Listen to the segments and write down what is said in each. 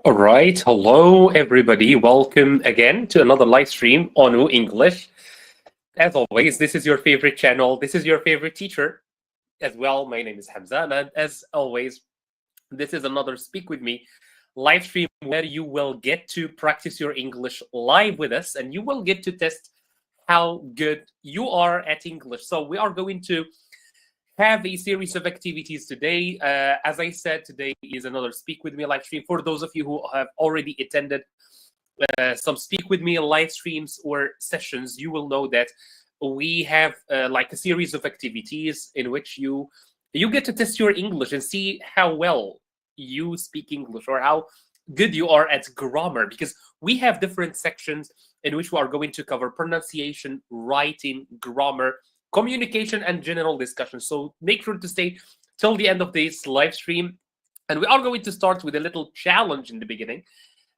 All right. Hello, everybody. Welcome again to another live stream on Woo English. As always, this is your favorite channel. This is your favorite teacher as well. My name is Hamza. And as always, this is another Speak With Me live stream where you will get to practice your English live with us and you will get to test how good you are at English. So we are going to have a series of activities today. As I said, today is another Speak With Me live stream. For those of you who have already attended some Speak With Me live streams or sessions, you will know that we have like a series of activities in which you get to test your English and see how well you speak English or how good you are at grammar, because we have different sections in which we are going to cover pronunciation, writing, grammar, communication, and general discussion. So make sure to stay till the end of this live stream. And we are going to start with a little challenge in the beginning.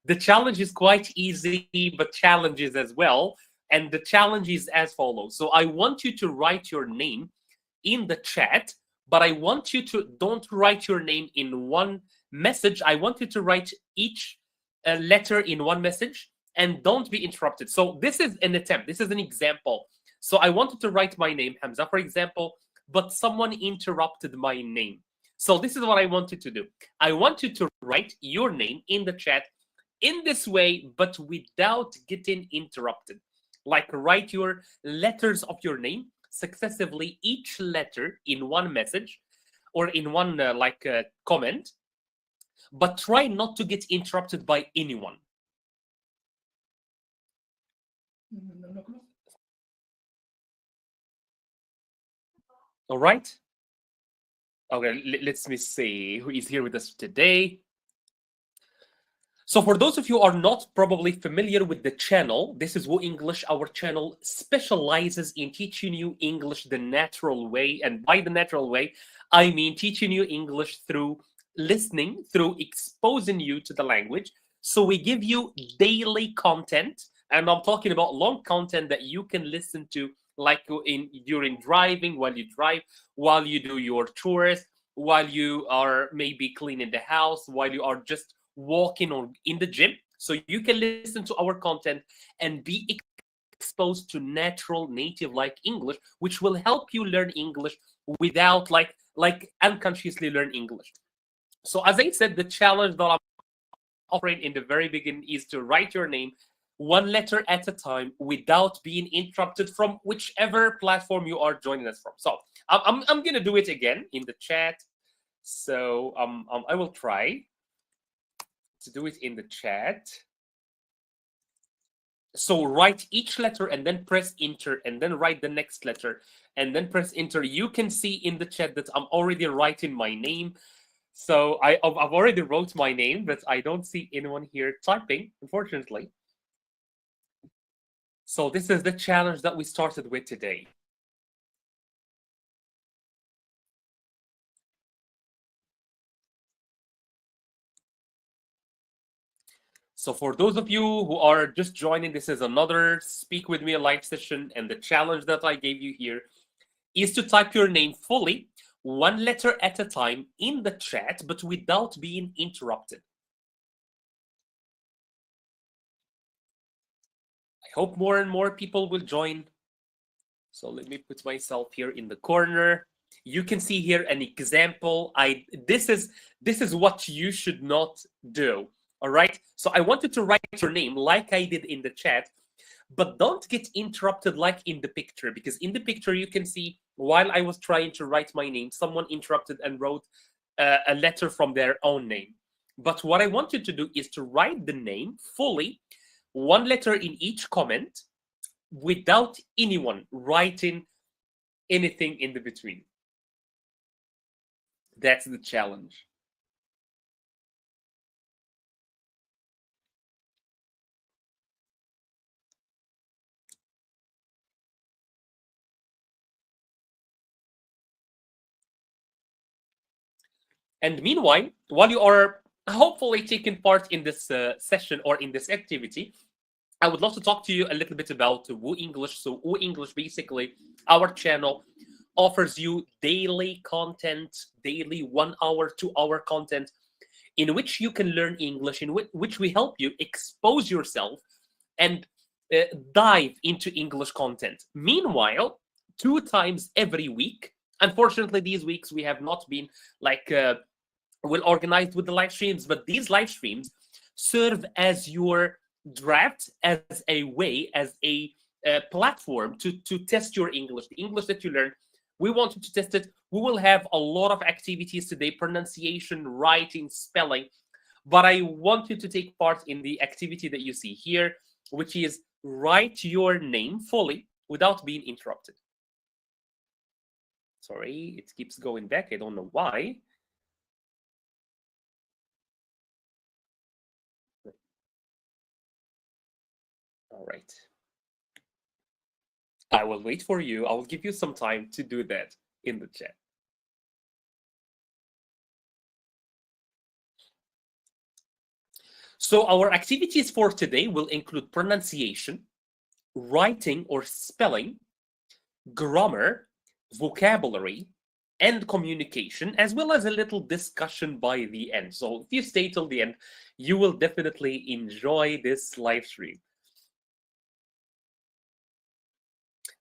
The challenge is quite easy, but challenges as well. And the challenge is as follows. So I want you to write your name in the chat, but I want you to don't write your name in one message. I want you to write each letter in one message and don't be interrupted. So this is an attempt. This is an example. So I wanted to write my name, Hamza, for example, but someone interrupted my name. So this is what I wanted to do. I want you to write your name in the chat in this way, but without getting interrupted. Like write your letters of your name successively, each letter in one message or in one comment, but try not to get interrupted by anyone. All right. Okay, let's me see who is here with us today. So for those of you who are not probably familiar with the channel, this is Woo English. Our channel specializes in teaching you English the natural way. And by the natural way, I mean teaching you English through listening, through exposing you to the language. So we give you daily content. And I'm talking about long content that you can listen to like during driving, while you drive, while you do your chores, while you are maybe cleaning the house, while you are just walking or in the gym. So you can listen to our content and be exposed to natural native like English, which will help you learn English without like unconsciously learn English. So as I said, the challenge that I'm offering in the very beginning is to write your name one letter at a time without being interrupted from whichever platform you are joining us from. So I'm gonna do it again in the chat. So I will try to do it in the chat. So write each letter and then press enter and then write the next letter and then press enter. You can see in the chat that I'm already writing my name. So I've already wrote my name, but I don't see anyone here typing, unfortunately. So this is the challenge that we started with today. So for those of you who are just joining, this is another Speak With Me live session. And the challenge that I gave you here is to type your name fully, one letter at a time in the chat, but without being interrupted. I hope more and more people will join. So let me put myself here in the corner. You can see here an example. This is what you should not do. All right. So I wanted to write your name like I did in the chat, but don't get interrupted like in the picture, because in the picture you can see while I was trying to write my name, someone interrupted and wrote a letter from their own name. But what I want you to do is to write the name fully, one letter in each comment, without anyone writing anything in the between. That's the challenge. And meanwhile, while you are hopefully taking part in this session or in this activity, I would love to talk to you a little bit about Woo English. So Woo English, basically, our channel offers you daily content, daily 1 hour, 2 hour content in which you can learn English, in which we help you expose yourself and dive into English content. Meanwhile, 2 times every week, unfortunately, these weeks we have not been like well organized with the live streams, but these live streams serve as your draft, as a way, as a platform to test your English, the English that you learn. We want you to test it. We will have a lot of activities today: pronunciation, writing, spelling. But I want you to take part in the activity that you see here, which is write your name fully without being interrupted. Sorry, it keeps going back. I don't know why. All right. I will wait for you. I will give you some time to do that in the chat. So our activities for today will include pronunciation, writing or spelling, grammar, vocabulary, and communication, as well as a little discussion by the end. So if you stay till the end, you will definitely enjoy this live stream.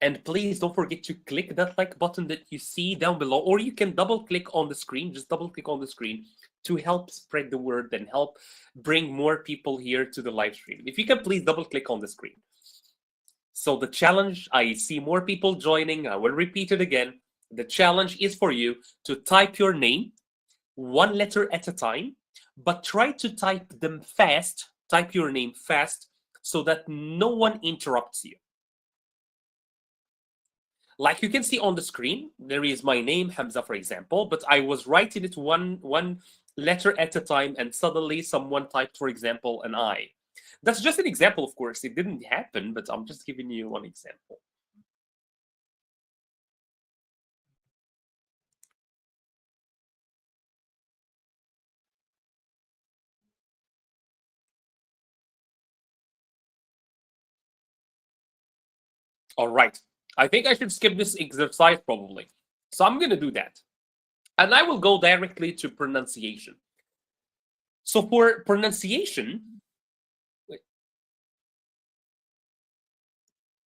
And please don't forget to click that like button that you see down below, or you can double click on the screen, just double click on the screen to help spread the word and help bring more people here to the live stream. If you can please double click on the screen. So the challenge, I see more people joining. I will repeat it again. The challenge is for you to type your name 1 letter at a time, but try to type them fast. Type your name fast so that no one interrupts you. Like you can see on the screen, there is my name, Hamza, for example, but I was writing it one letter at a time, and suddenly someone typed, for example, an I. That's just an example, of course. It didn't happen, but I'm just giving you one example. All right. I think I should skip this exercise probably. So I'm going to do that. And I will go directly to pronunciation. So for pronunciation,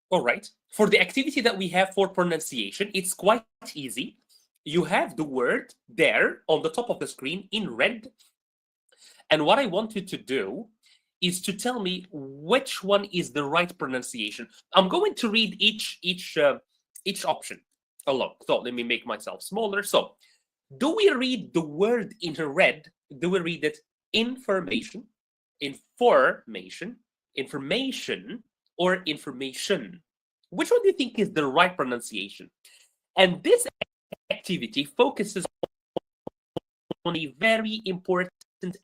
all right, for the activity that we have for pronunciation, it's quite easy. You have the word there on the top of the screen in red. And what I want you to do is to tell me which one is the right pronunciation. I'm going to read each option alone. So let me make myself smaller. So do we read the word in red? Do we read it information, information, information, or information? Which one do you think is the right pronunciation? And this activity focuses on a very important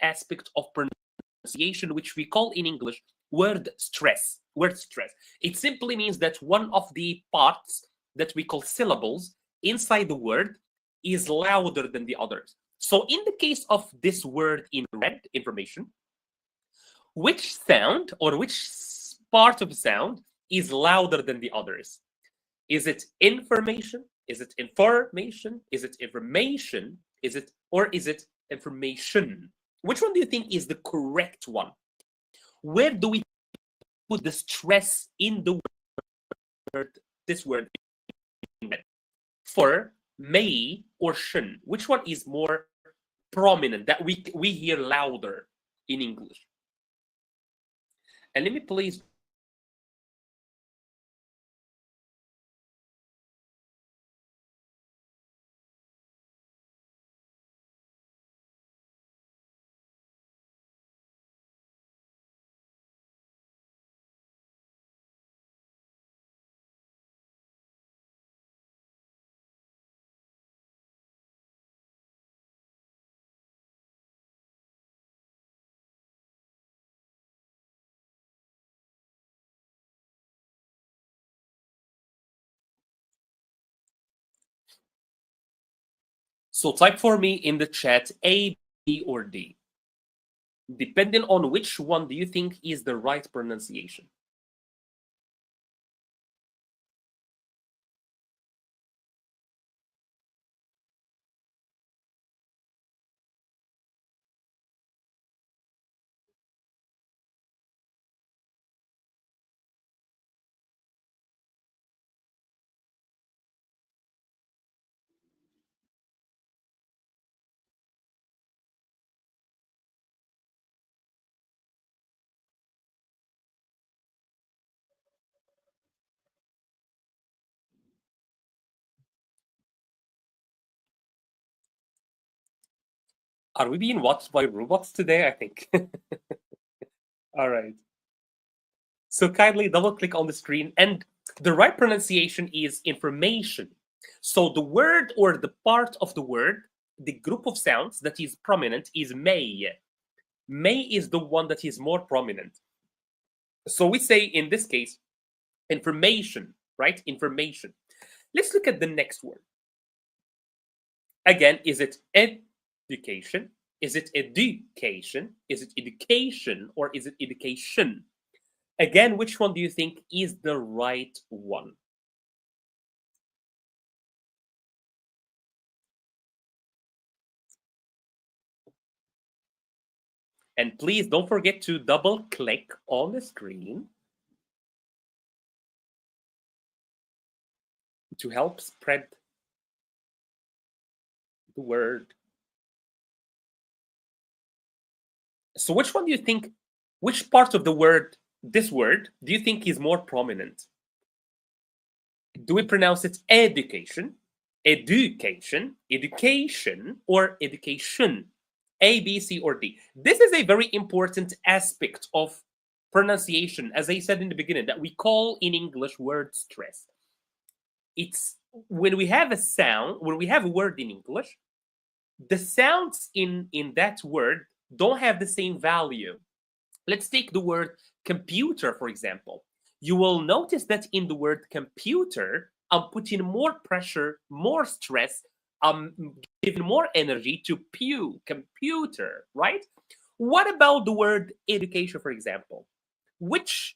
aspect of pronunciation, which we call in English word stress. Word stress. It simply means that one of the parts that we call syllables inside the word is louder than the others. So in the case of this word in red, information, which sound or which part of the sound is louder than the others? Is it information? Is it information? Is it information? Is it information? Which one do you think is the correct one? Where do we put the stress in the word, this word? For, may, or shun? Which one is more prominent that we hear louder in English? And let me please so type for me in the chat A, B, or D. Depending on which one do you think is the right pronunciation? Are we being watched by robots today? I think. All right. So kindly double click on the screen, and the right pronunciation is information. So the word or the part of the word, the group of sounds that is prominent is may. May is the one that is more prominent. So we say in this case, information, right? Information. Let's look at the next word. Again, is it education? Is it education? Is it education or is it education? Again, which one do you think is the right one? And please don't forget to double click on the screen to help spread the word. So which one do you think, which part of the word, this word, do you think is more prominent? Do we pronounce it education, education, education, or education? A, B, C, or D? This is a very important aspect of pronunciation, as I said in the beginning, that we call in English word stress. It's when we have a sound, when we have a word in English, the sounds in that word don't have the same value. Let's take the word computer, for example. You will notice that in the word computer, I'm putting more pressure, more stress, I'm giving more energy to computer, right? What about the word education, for example? Which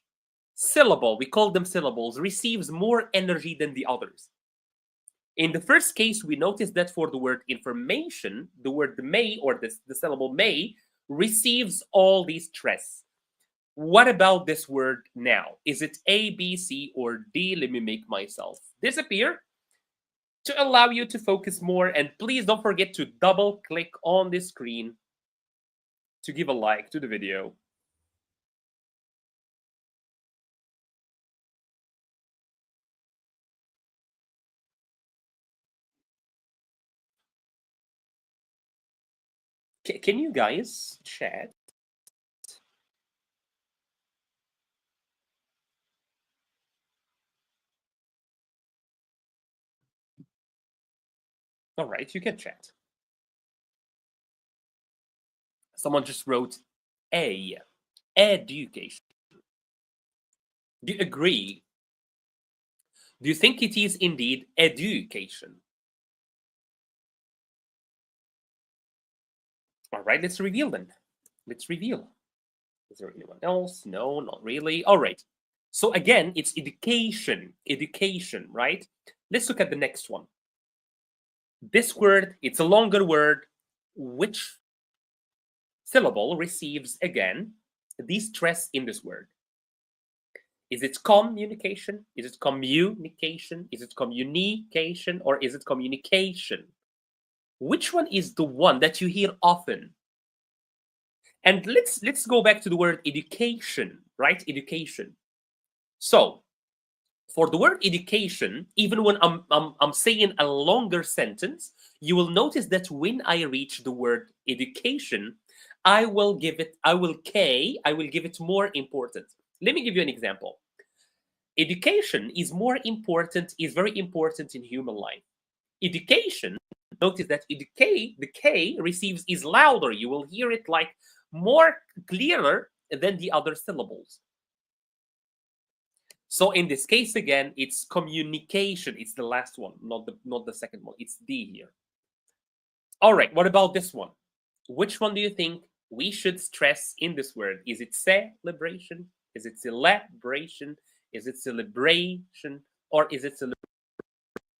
syllable, we call them syllables, receives more energy than the others? In the first case, we notice that for the word information, the word may or the syllable may receives all the stress. What about this word now? Is it A, B, C, or D? Let me make myself disappear to allow you to focus more. And please don't forget to double click on the screen to give a like to the video. Can you guys chat? All right, you can chat. Someone just wrote A, education. Do you agree? Do you think it is indeed education? All right, let's reveal then. Let's reveal. Is there anyone else? No, not really. All right. So again, it's education, education, right? Let's look at the next one. This word, it's a longer word. Which syllable receives, again, the stress in this word? Is it communication? Is it communication? Is it communication? Or is it communication? Which one is the one that you hear often? And let's go back to the word education, right? Education. So for the word education, even when I'm saying a longer sentence, you will notice that when I reach the word education, I will give it more importance. Let me give you an example. Education is very important in human life. Education, notice that the K receives is louder. You will hear it like more clearer than the other syllables. So in this case, again, it's communication. It's the last one, not the second one. It's D here. All right, what about this one? Which one do you think we should stress in this word? Is it celebration? Is it celebration? Is it celebration? Or is it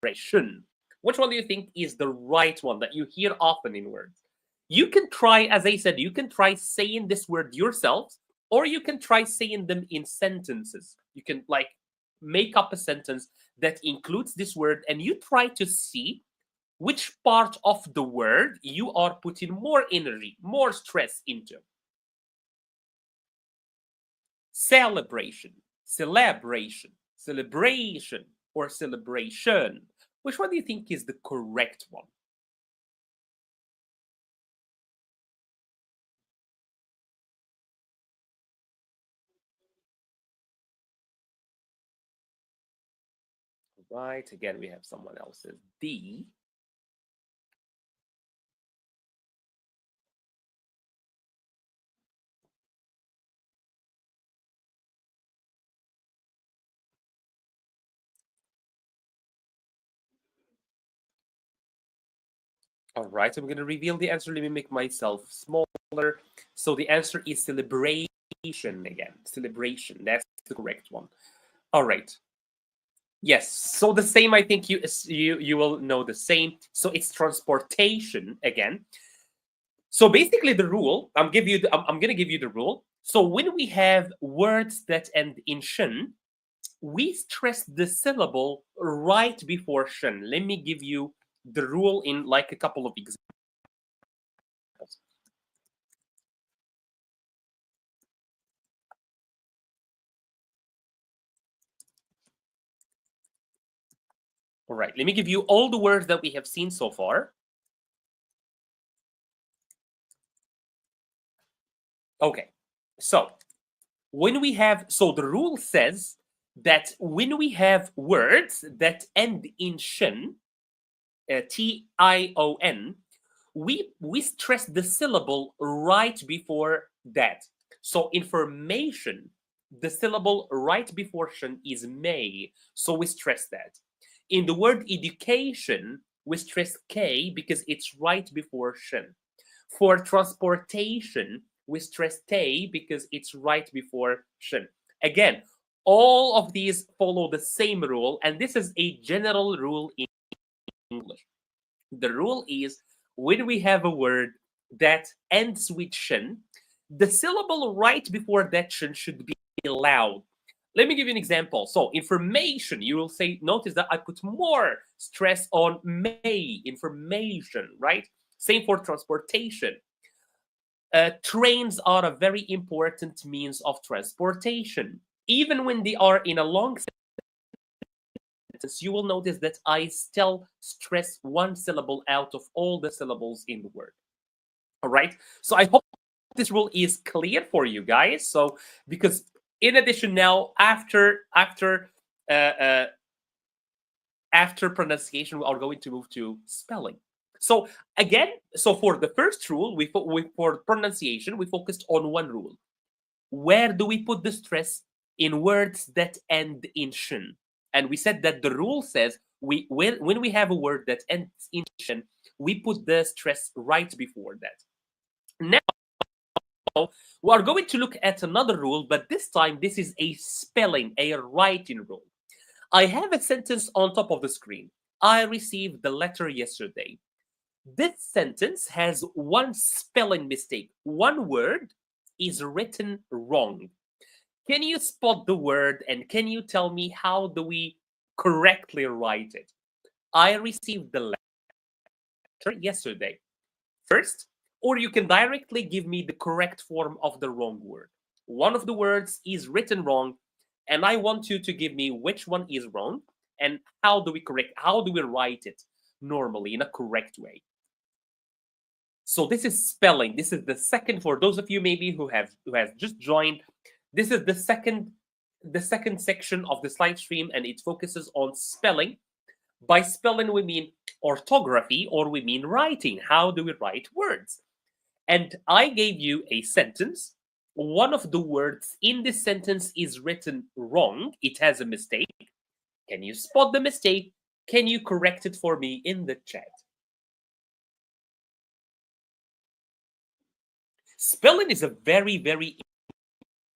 celebration? Which one do you think is the right one that you hear often in words? You can try, as I said, you can try saying this word yourself, or you can try saying them in sentences. You can like make up a sentence that includes this word, and you try to see which part of the word you are putting more energy, more stress into. Celebration, celebration, celebration, or celebration. Which one do you think is the correct one? right. Again, we have someone else's D. All right, I'm going to reveal the answer. Let me make myself smaller. So the answer is celebration again. Celebration. That's the correct one. All right. Yes. So the same. I think you will know the same. So it's transportation again. So basically, the rule. I'm going to give you the rule. So when we have words that end in shin, we stress the syllable right before shin. Let me give you the rule in like a couple of examples. All right, let me give you all the words that we have seen so far. Okay, so so the rule says that when we have words that end in shin, Tion, we stress the syllable right before that. So information, the syllable right before shin is may, so we stress that. In the word education, we stress K because it's right before shin. For transportation, we stress T because it's right before shin. Again, all of these follow the same rule, and this is a general rule in English. The rule is when we have a word that ends with shin, the syllable right before that shin should be loud. Let me give you an example. So, information, you will say, notice that I put more stress on may, information, right? Same for transportation. Trains are a very important means of transportation. Even when they are in a long sentence, you will notice that I still stress one syllable out of all the syllables in the word. All right. So I hope this rule is clear for you guys. So because in addition now uh, uh, after pronunciation we are going to move to spelling. So again, so for the first rule, for pronunciation we focused on one rule. Where do we put the stress in words that end in shin? And we said that the rule says when we have a word that ends in shin, we put the stress right before that. Now we are going to look at another rule, but this time this is a spelling, a writing rule. I have a sentence on top of the screen. I received the letter yesterday. This sentence has one spelling mistake. One word is written wrong. Can you spot the word and can you tell me how do we correctly write it? I received the letter yesterday. First, or you can directly give me the correct form of the wrong word. One of the words is written wrong, and I want you to give me which one is wrong and how do we write it normally in a correct way. So this is spelling. This is the second, for those of you maybe who has just joined. This is the second section of this live stream, and it focuses on spelling. By spelling, we mean orthography or we mean writing. How do we write words? And I gave you a sentence. One of the words in this sentence is written wrong. It has a mistake. Can you spot the mistake? Can you correct it for me in the chat? Spelling is a very, very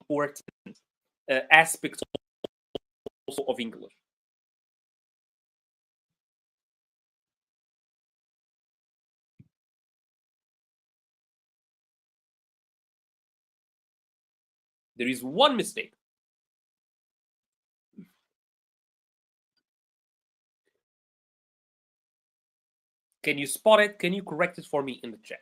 important aspect also of English. There is one mistake. Can you spot it? Can you correct it for me in the chat?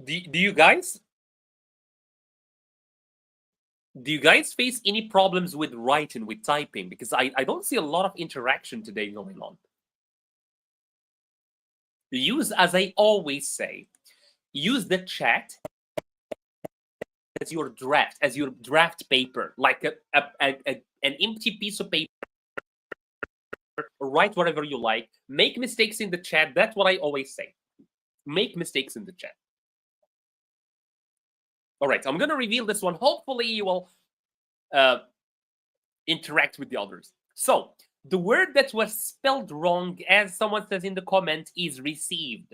Do you guys Do you guys face any problems with writing, with typing? Because I don't see a lot of interaction today going on. Use, as I always say, use the chat as your draft paper, like an empty piece of paper. Write whatever you like. Make mistakes in the chat. That's what I always say. Make mistakes in the chat. All right, I'm going to reveal this one. Hopefully you will interact with the others. So the word that was spelled wrong, as someone says in the comment, is received.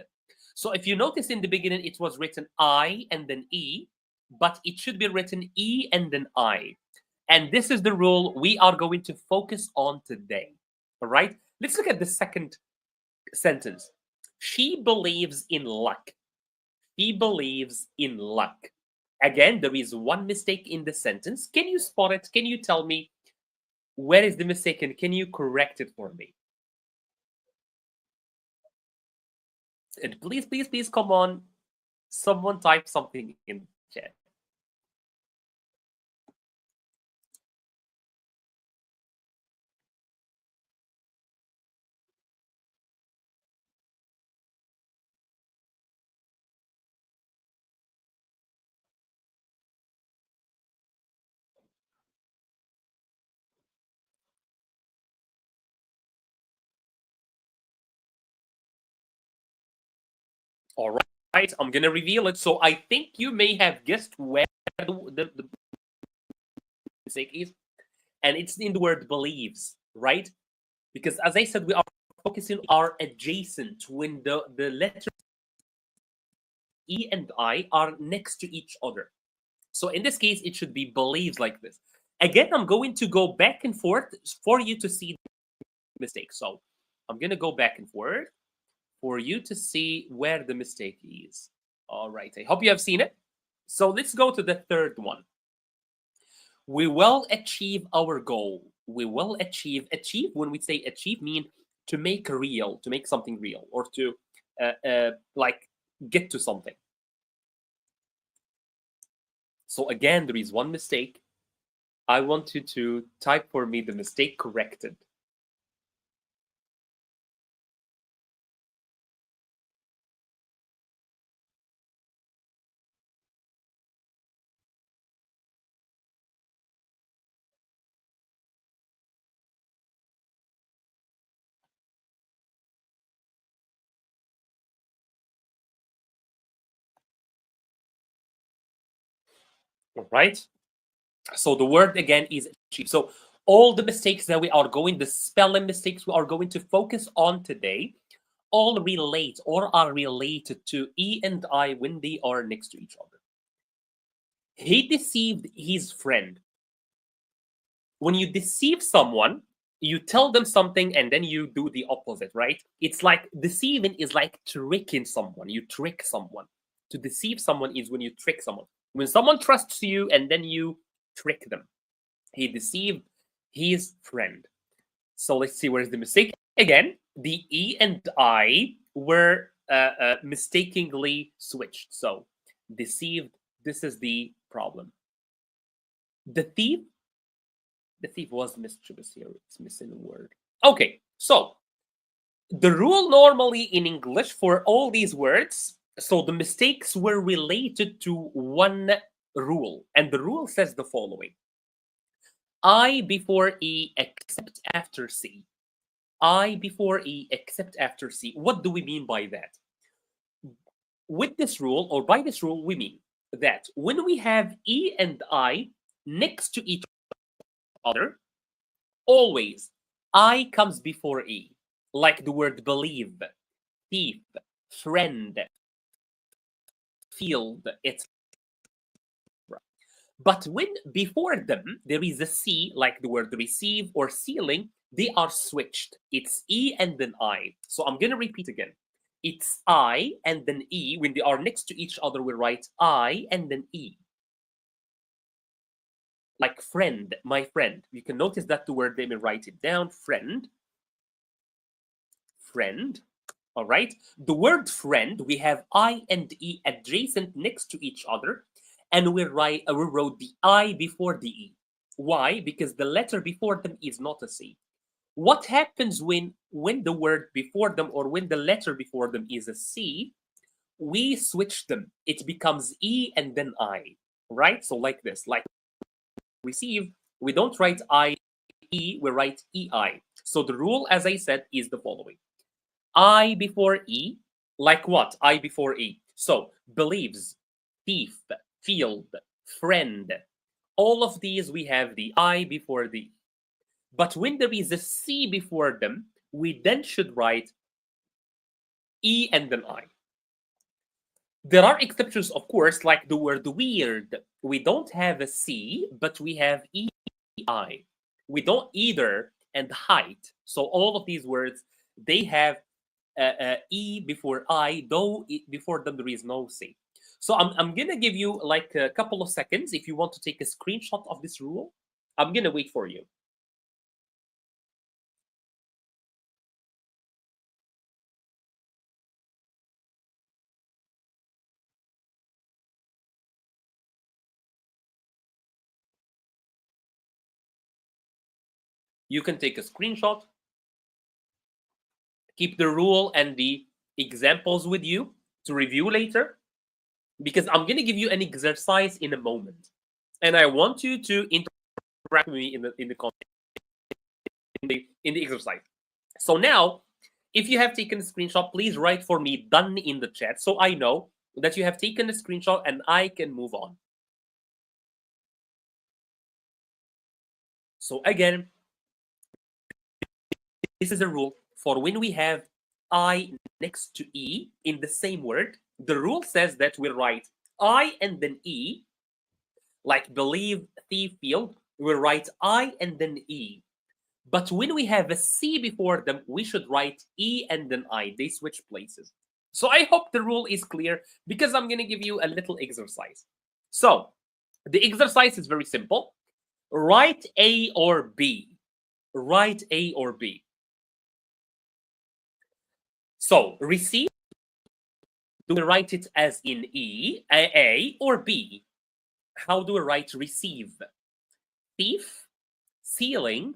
So if you notice in the beginning, it was written I and then E, but it should be written E and then I. And this is the rule we are going to focus on today. All right, let's look at the second sentence. She believes in luck. She believes in luck. Again, there is one mistake in the sentence. Can you spot it? Can you tell me where is the mistake and can you correct it for me? And please, please, please, come on. Someone type something in the chat. All right, I'm gonna reveal it. So I think you may have guessed where the mistake is, and it's in the word believes, right? Because as I said, we are focusing our adjacent when the letters E and I are next to each other. So in this case, it should be believes like this. Again, I'm going to go back and forth for you to see the mistake. So I'm gonna go back and forth for you to see where the mistake is. All right, I hope you have seen it. So let's go to the third one. We will achieve our goal. We will achieve. Achieve, when we say achieve, mean to make real, to make something real, or to like get to something. So again, there is one mistake. I want you to type for me the mistake corrected. All right. So the word again is achieve. So all the mistakes that we are going, the spelling mistakes we are going to focus on today, all relate or are related to E and I when they are next to each other. He deceived his friend. When you deceive someone, you tell them something and then you do the opposite, right? It's like deceiving is like tricking someone. You trick someone. To deceive someone is when you trick someone. When someone trusts you and then you trick them. He deceived his friend. So let's see where's the mistake. Again, the E and I were mistakenly switched. So deceived, this is the problem. The thief was mischievous here. It's missing a word. Okay, so the rule normally in English for all these words, so the mistakes were related to one rule, and the rule says the following: I before E except after C. I before E except after C. What do we mean by that? With this rule, or by this rule, we mean that when we have E and I next to each other, always I comes before E, like the word believe, thief, friend, field, etc. But when before them there is a C, like the word receive or sealing, they are switched. It's E and then I. So I'm going to repeat again. It's I and then E. When they are next to each other, we write I and then E. Like friend, my friend. You can notice that the word, let me write it down, friend. Friend. All right. The word friend, we have I and E adjacent next to each other. and we wrote the I before the E. Why? Because the letter before them is not a C. What happens when the word before them or when the letter before them is a C? We switch them. It becomes E and then I, right? So like this, like receive, we don't write I, E, we write EI. So the rule, as I said, is the following. I before E, like what? I before E. So believes, thief, field, friend. All of these, we have the I before the E. But when there is a C before them, we then should write E and then I. There are exceptions, of course, like the word weird. We don't have a C, but we have EI. We don't either and height. So all of these words, they have E before I, though before them there is no C. So I'm going to give you like a couple of seconds if you want to take a screenshot of this rule. I'm going to wait for you. You can take a screenshot, keep the rule and the examples with you to review later, because I'm going to give you an exercise in a moment, and I want you to interact with me in the exercise. So now, if you have taken a screenshot, please write for me done in the chat so I know that you have taken a screenshot and I can move on. So again, this is a rule for when we have I next to E in the same word. The rule says that we write I and then E, like believe, thief, field, we write I and then E. But when we have a C before them, we should write E and then I. They switch places. So I hope the rule is clear because I'm going to give you a little exercise. So the exercise is very simple. Write A or B. Write A or B. So receive, do we write it as in E, A or B? How do we write receive? Thief, stealing,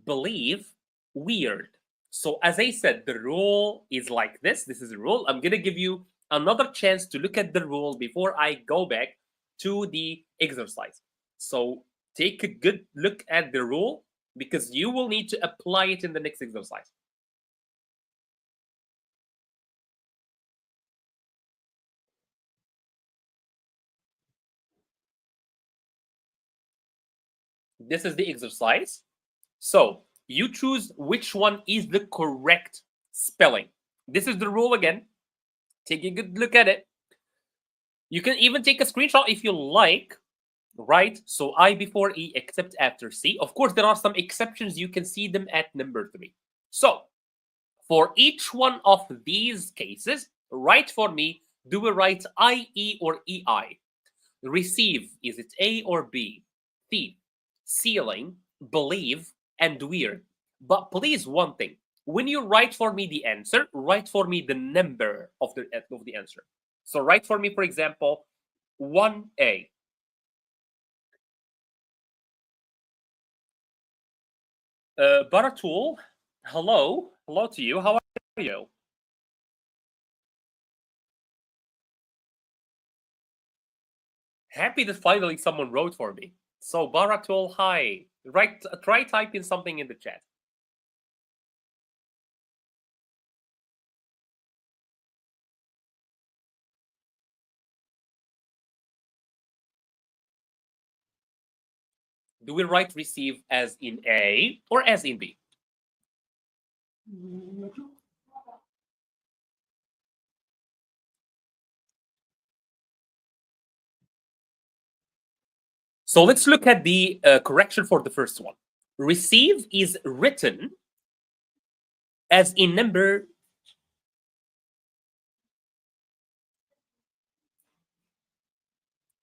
believe, weird. So as I said, the rule is like this. This is the rule. I'm going to give you another chance to look at the rule before I go back to the exercise. So take a good look at the rule because you will need to apply it in the next exercise. This is the exercise. So you choose which one is the correct spelling. This is the rule again. Take a good look at it. You can even take a screenshot if you like, right? So I before E except after C. Of course, there are some exceptions. You can see them at number 3. So for each one of these cases, write for me, do we write IE or EI? Receive, is it A or B? Thief, stealing, believe, and weird. But please, one thing, when you write for me the answer, write for me the number of the answer. So write for me, for example, 1A. Baratul, hello to you. How are you? Happy that finally someone wrote for me. So Baratul, hi. Try typing something in the chat. Do we write receive as in A or as in B? So let's look at the correction for the first one. Receive is written as in number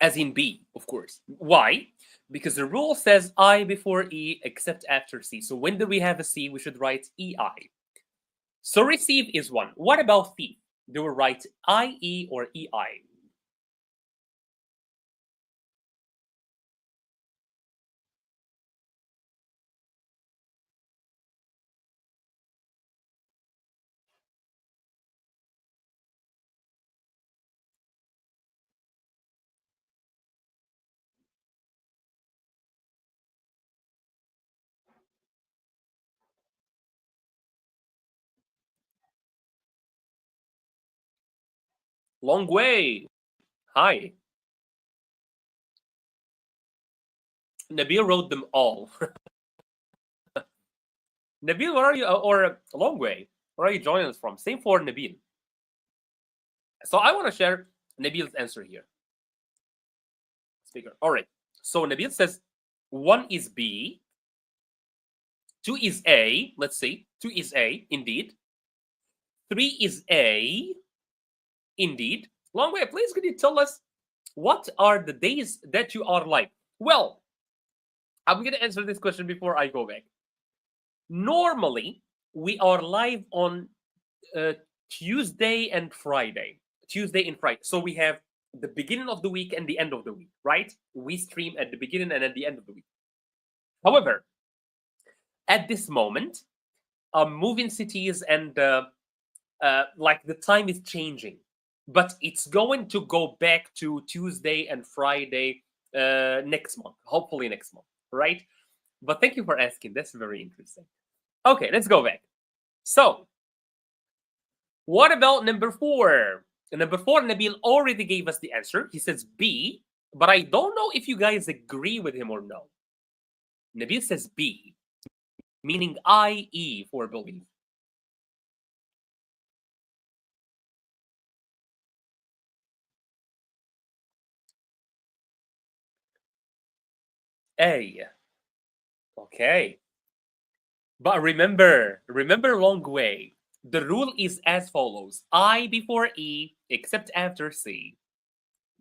as in B, of course. Why? Because the rule says I before E except after C. So when do we have a C, we should write EI. So receive is 1. What about thief? Do we write IE or EI? Long way. Hi. Nabil wrote them all. Nabil, where are you? Or Long way. Where are you joining us from? Same for Nabil. So I want to share Nabil's answer here. Speaker. All right. So Nabil says 1 is B, 2 is A. Let's see. 2 is A, indeed. 3 is A, indeed. Long way. Please, could you tell us what are the days that you are live? Well, I'm going to answer this question before I go back. Normally, we are live on Tuesday and Friday. Tuesday and Friday. So we have the beginning of the week and the end of the week, right? We stream at the beginning and at the end of the week. However, at this moment, moving cities and like the time is changing, but it's going to go back to Tuesday and Friday next month, hopefully next month, right? But thank you for asking. That's very interesting. Okay, let's go back. So, what about number 4? Number 4, Nabil already gave us the answer. He says B, but I don't know if you guys agree with him or no. Nabil says B, meaning IE for believe. A. Okay. But remember long way. The rule is as follows. I before E, except after C.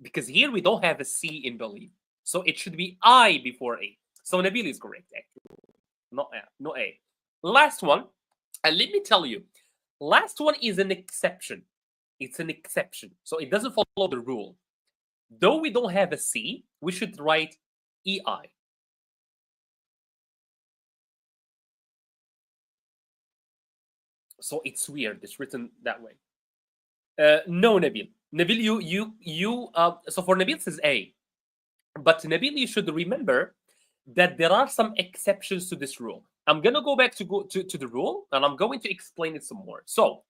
Because here we don't have a C in believe. So it should be I before A. So Nabil is correct, actually. Not A. No A. Last one. And let me tell you, last one is an exception. It's an exception. So it doesn't follow the rule. Though we don't have a C, we should write EI. So it's weird. It's written that way. No, Nabil. Nabil, so for Nabil says A. But Nabil, you should remember that there are some exceptions to this rule. I'm gonna go back to the rule and I'm going to explain it some more. So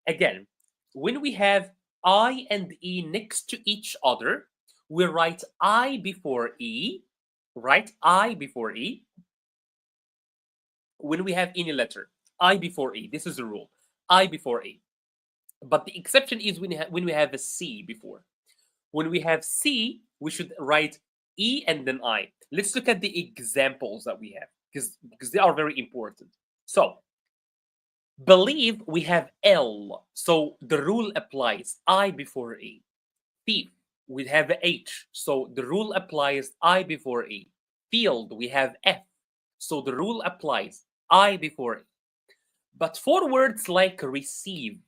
again, when we have I and E next to each other, we write I before E, right? I before E. When we have any letter, I before E. This is the rule. I before E. But the exception is when we have a C before. When we have C, we should write E and then I. Let's look at the examples that we have because they are very important. So, believe we have L. So the rule applies I before E. Thief, we have H. So the rule applies I before E. Field, we have F. So the rule applies I before E. But for words like receive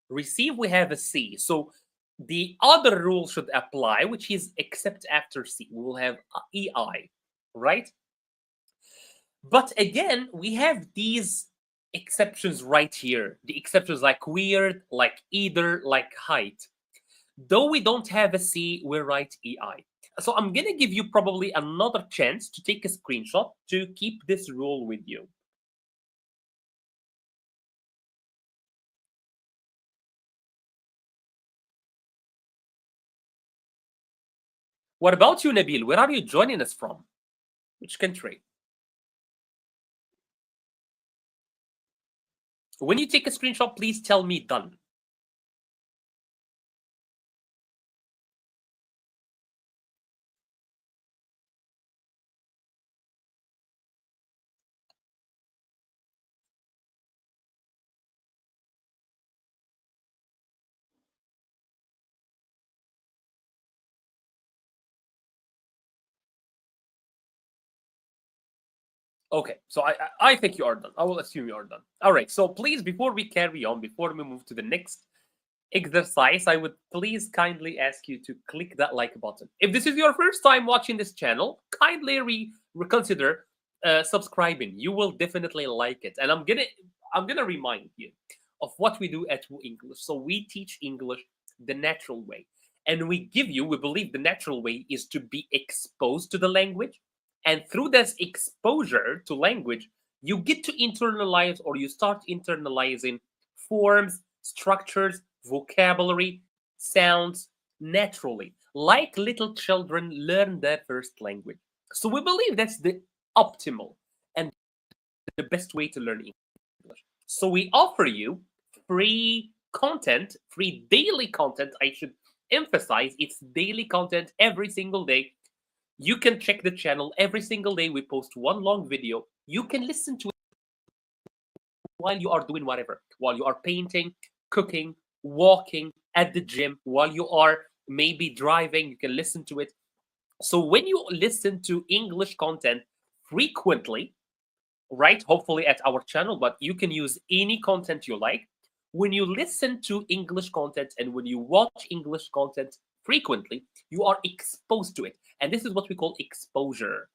we have a C. So the other rule should apply, which is except after C. We will have EI, right? But again, we have these exceptions right here. The exceptions like weird, like either, like height. Though we don't have a C, we write EI. So I'm going to give you probably another chance to take a screenshot to keep this rule with you. What about you, Nabil? Where are you joining us from? Which country? When you take a screenshot, please tell me done. Okay, so I think you are done. I will assume you are done. All right, so please, before we carry on, before we move to the next exercise, I would please kindly ask you to click that like button. If this is your first time watching this channel, kindly reconsider subscribing. You will definitely like it. And I'm gonna remind you of what we do at Wu English. So we teach English the natural way. And we believe the natural way is to be exposed to the language. And through this exposure to language, you get to internalize or you start internalizing forms, structures, vocabulary, sounds naturally, like little children learn their first language. So we believe that's the optimal and the best way to learn English. So we offer you free content, free daily content. I should emphasize it's daily content every single day. You can check the channel every single day. We post one long video. You can listen to it while you are doing whatever, while you are painting, cooking, walking, at the gym, while you are maybe driving, you can listen to it. So when you listen to English content frequently, right, hopefully at our channel, but you can use any content you like. When you listen to English content and when you watch English content frequently, you are exposed to it. And this is what we call exposure.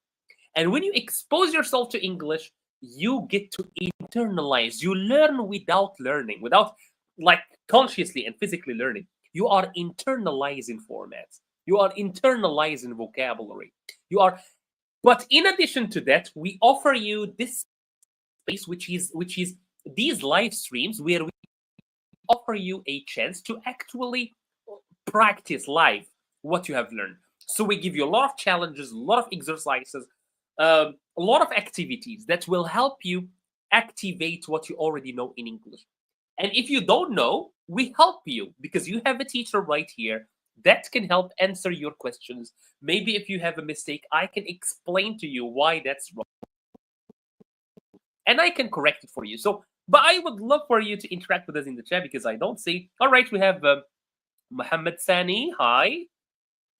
And when you expose yourself to English, you get to internalize. You learn without learning, without like consciously and physically learning. You are internalizing formats. You are internalizing vocabulary. You are, but in addition to that, we offer you this space, which is these live streams where we offer you a chance to actually practice live what you have learned. So we give you a lot of challenges, a lot of exercises, a lot of activities that will help you activate what you already know in English. And if you don't know, we help you because you have a teacher right here that can help answer your questions. Maybe if you have a mistake, I can explain to you why that's wrong. And I can correct it for you. So, but I would love for you to interact with us in the chat because I don't see. All right, we have Muhammad Sani. Hi,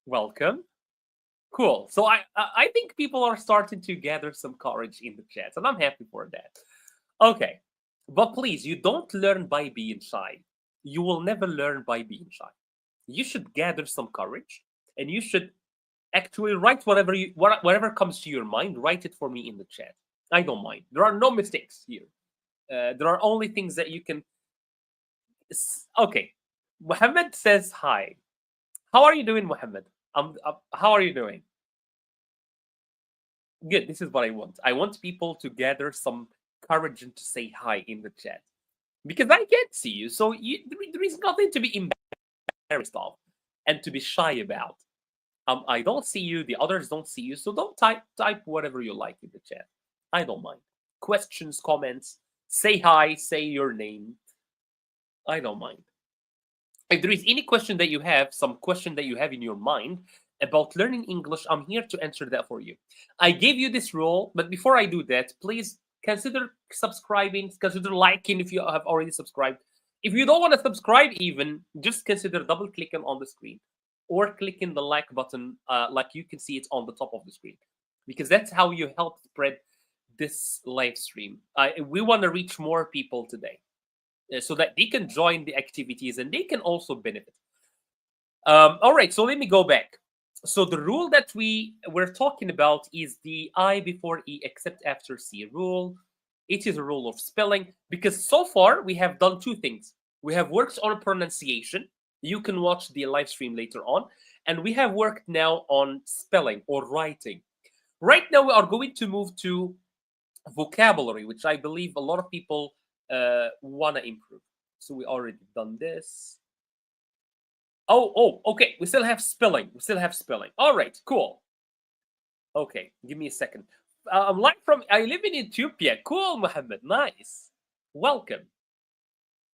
welcome. Cool. So I think people are starting to gather some courage in the chat, and I'm happy for that. Okay, but please, you don't learn by being shy. You will never learn by being shy. You should gather some courage, and you should actually write whatever comes to your mind. Write it for me in the chat. I don't mind. There are no mistakes here. There are only things that you can. Okay, Muhammad says hi. How are you doing, Muhammad? How are you doing? Good. This is what I want. I want people to gather some courage and to say hi in the chat because I can't see you. So there is nothing to be embarrassed of and to be shy about. I don't see you. The others don't see you. So don't type whatever you like in the chat. I don't mind. Questions, comments, say hi, say your name. I don't mind. If there is any question that you have, some question that you have in your mind about learning English, I'm here to answer that for you. I gave you this role, but before I do that, please consider subscribing, consider liking if you have already subscribed. If you don't want to subscribe even, just consider double clicking on the screen or clicking the like button like you can see it on the top of the screen, because that's how you help spread this live stream. We want to reach more people today so that they can join the activities and they can also benefit. All right, so let me go back. So the rule that we're talking about is the I before E except after C rule. It is a rule of spelling because so far we have done two things. We have worked on pronunciation. You can watch the live stream later on. And we have worked now on spelling or writing. Right now we are going to move to vocabulary, which I believe a lot of people want to improve. So we already done this. Oh, okay. We still have spelling. We still have spelling. All right, cool. Okay, give me a second. I'm live from. I live in Ethiopia. Cool, Muhammad. Nice. Welcome.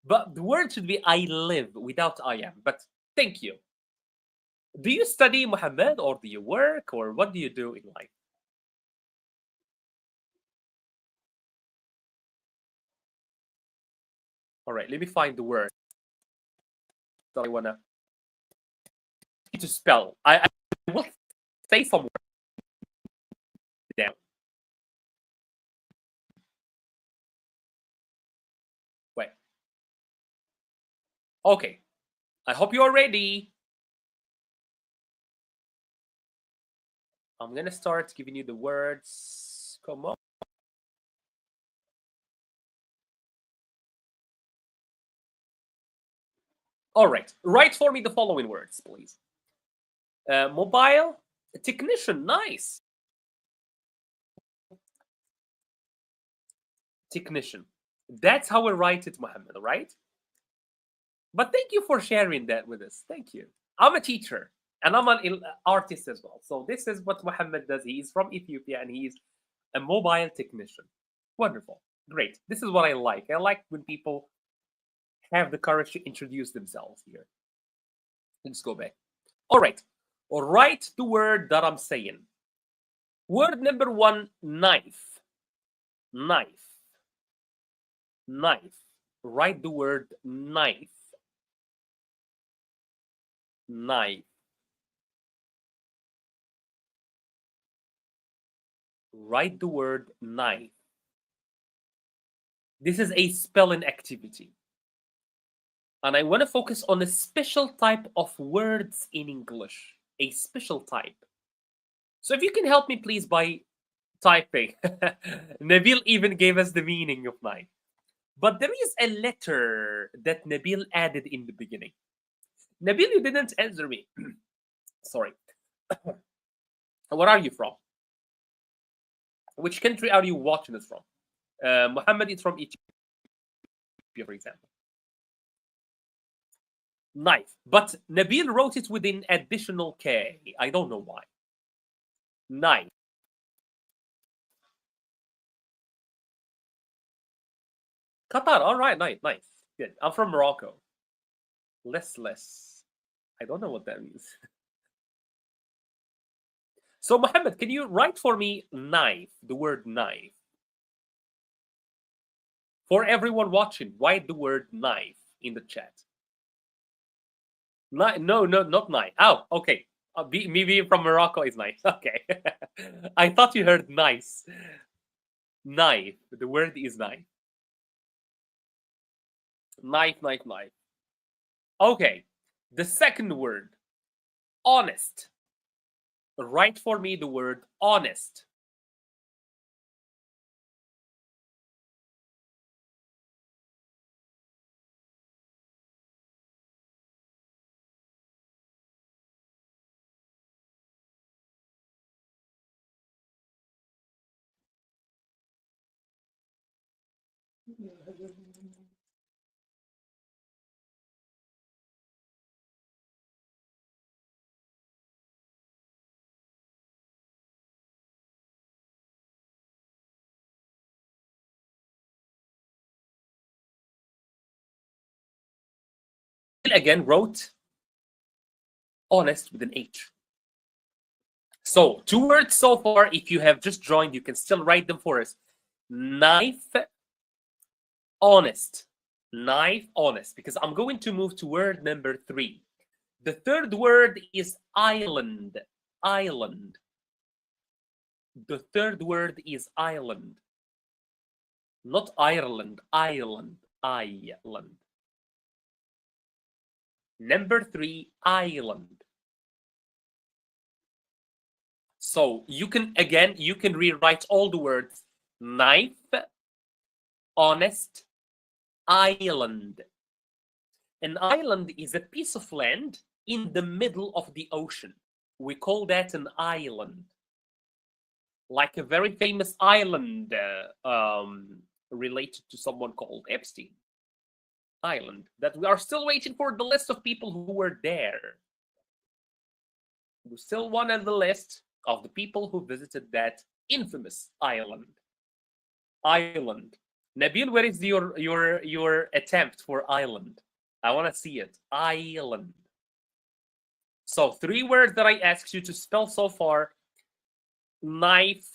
But the word should be I live without I am. But thank you. Do you study, Muhammad, or do you work, or what do you do in life? All right, let me find the word that I wanna to spell. I will say some words down. Wait. Okay. I hope you're ready. I'm gonna start giving you the words. Come on. All right. Write for me the following words, please. Mobile technician. Nice. Technician. That's how we write it, Muhammad, right? But thank you for sharing that with us. Thank you. I'm a teacher and I'm an artist as well. So this is what Muhammad does. He is from Ethiopia and he's a mobile technician. Wonderful. Great. This is what I like. I like when people have the courage to introduce themselves here. Let's go back. All right. Write the word that I'm saying. Word number 1, knife. Knife. Knife. Write the word knife. Knife. Write the word knife. This is a spelling activity. And I want to focus on a special type of words in English. A special type. So if you can help me, please, by typing. Nabil even gave us the meaning of knife. But there is a letter that Nabil added in the beginning. Nabil, you didn't answer me. Sorry. Where are you from? Which country are you watching this from? Muhammad is from Ethiopia, for example. Knife. But Nabil wrote it with an additional K. I don't know why. Knife. Qatar. All right. Nice. Nice. Good. I'm from Morocco. Less. I don't know what that means. So, Muhammad, can you write for me knife, the word knife? For everyone watching, write the word knife in the chat. No, not knife. Oh, okay. Me being from Morocco is nice. Okay. I thought you heard nice. Knife. The word is knife. Knife. Okay. The second word, honest. Write for me the word honest. Again wrote honest with an H. So 2 words so far. If you have just joined, you can still write them for us. Knife, honest. Knife, honest. Because I'm going to move to word number 3. The third word is island. Island. The third word is island. Not Ireland, island. Island. Number 3, island. So you can rewrite all the words knife, honest, island. An island is a piece of land in the middle of the ocean. We call that an island. Like a very famous island related to someone called Epstein Island, that we are still waiting for the list of people who were there. We still one on the list of the people who visited that infamous island. Island. Nabil, where is your attempt for island? I want to see it. Island. So 3 words that I asked you to spell so far: knife,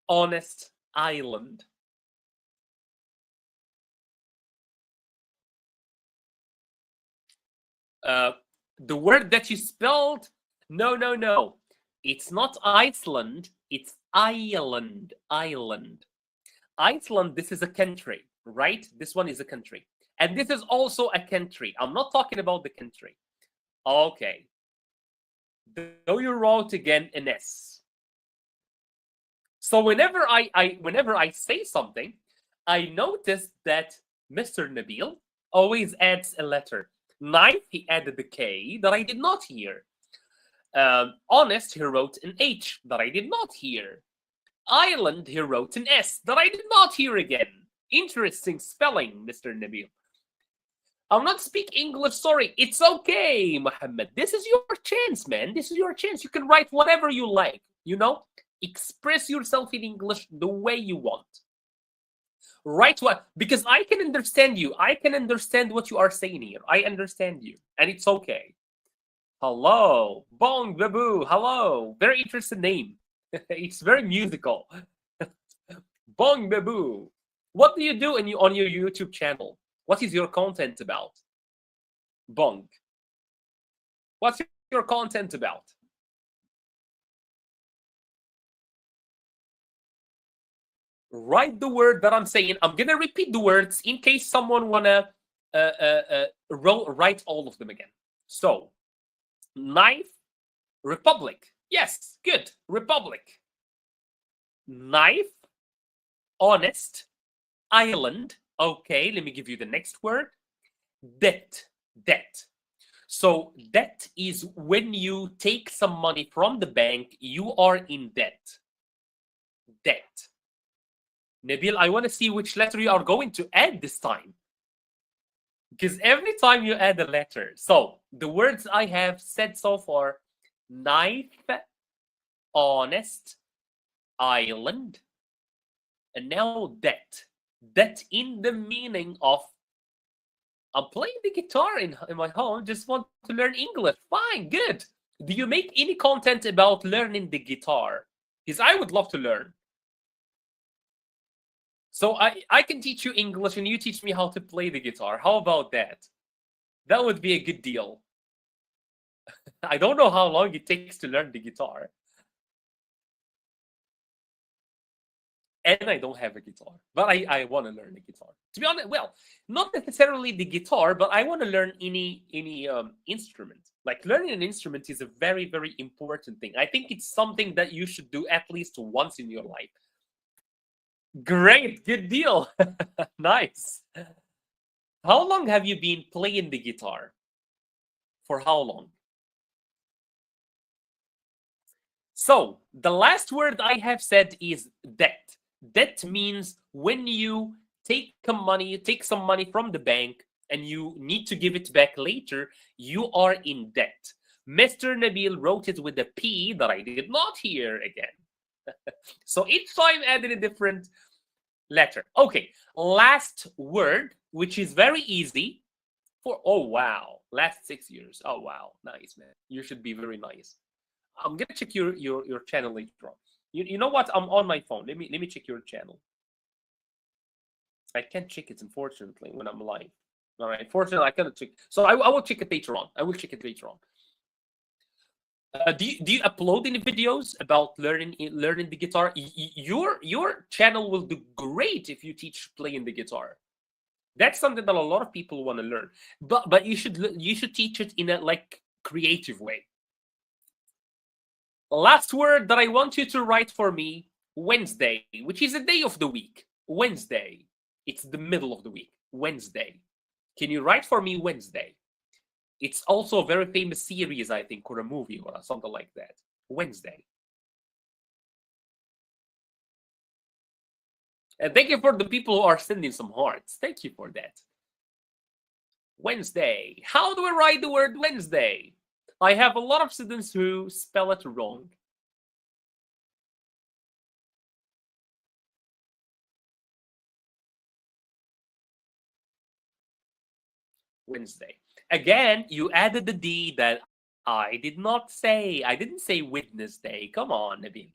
honest, island. The word that you spelled, no. It's not Iceland, it's island. Island. Iceland, this is a country, right? This one is a country. And this is also a country. I'm not talking about the country. Okay. Though you wrote again an S. So whenever I say something, I noticed that Mr. Nabil always adds a letter. Knife, he added the K that I did not hear. Honest, he wrote an H that I did not hear. Island, he wrote an S that I did not hear again. Interesting spelling, Mr. Nabil. I'm not speak English, sorry. It's okay, Muhammad. This is your chance, man. This is your chance. You can write whatever you like, you know? Express yourself in English the way you want. Write what? Because I can understand you. I can understand what you are saying here. I understand you. And it's okay. Hello. Bong Babu. Hello. Very interesting name. It's very musical. Bong Babu. What do you do on your YouTube channel? What is your content about? Bong. What's your content about? Write the word that I'm saying. I'm gonna repeat the words in case someone wanna write all of them again. So, knife, republic. Yes, good. Republic. Knife, honest, island. Okay, let me give you the next word. Debt. Debt. So debt is when you take some money from the bank, you are in debt. Debt. Nabil, I want to see which letter you are going to add this time. Because every time you add a letter. So the words I have said so far, knife, honest, island, and now debt. Debt in the meaning of I'm playing the guitar in my home, just want to learn English. Fine, good. Do you make any content about learning the guitar? Because I would love to learn. So I can teach you English and you teach me how to play the guitar. How about that? That would be a good deal. I don't know how long it takes to learn the guitar. And I don't have a guitar, but I want to learn the guitar. To be honest, well, not necessarily the guitar, but I want to learn any instrument. Like learning an instrument is a very, very important thing. I think it's something that you should do at least once in your life. Great, good deal. Nice. How long have you been playing the guitar? For how long? So the last word I have said is debt. Debt means when you take some money from the bank and you need to give it back later, you are in debt. Mr. Nabil wrote it with a P that I did not hear again. So each time added a different letter. Okay, last word, which is very easy for, oh wow, last 6 years. Oh wow, nice, man. You should be very nice. I'm gonna check your channel later on. You know what? I'm on my phone. Let me check your channel. I can't check it, unfortunately, when I'm live. All right, unfortunately, I cannot check. So I will check it later on. I will check it later on. Do you upload any videos about learning the guitar? Your channel will do great if you teach playing the guitar. That's something that a lot of people want to learn. But you should teach it in a like creative way. Last word that I want you to write for me, Wednesday, which is a day of the week. Wednesday. It's the middle of the week. Wednesday. Can you write for me Wednesday? It's also a very famous series, I think, or a movie or something like that. Wednesday. And thank you for the people who are sending some hearts. Thank you for that. Wednesday. How do I write the word Wednesday? I have a lot of students who spell it wrong. Wednesday. Again, you added the D that I did not say. I didn't say Wednesday. Come on, Nabil.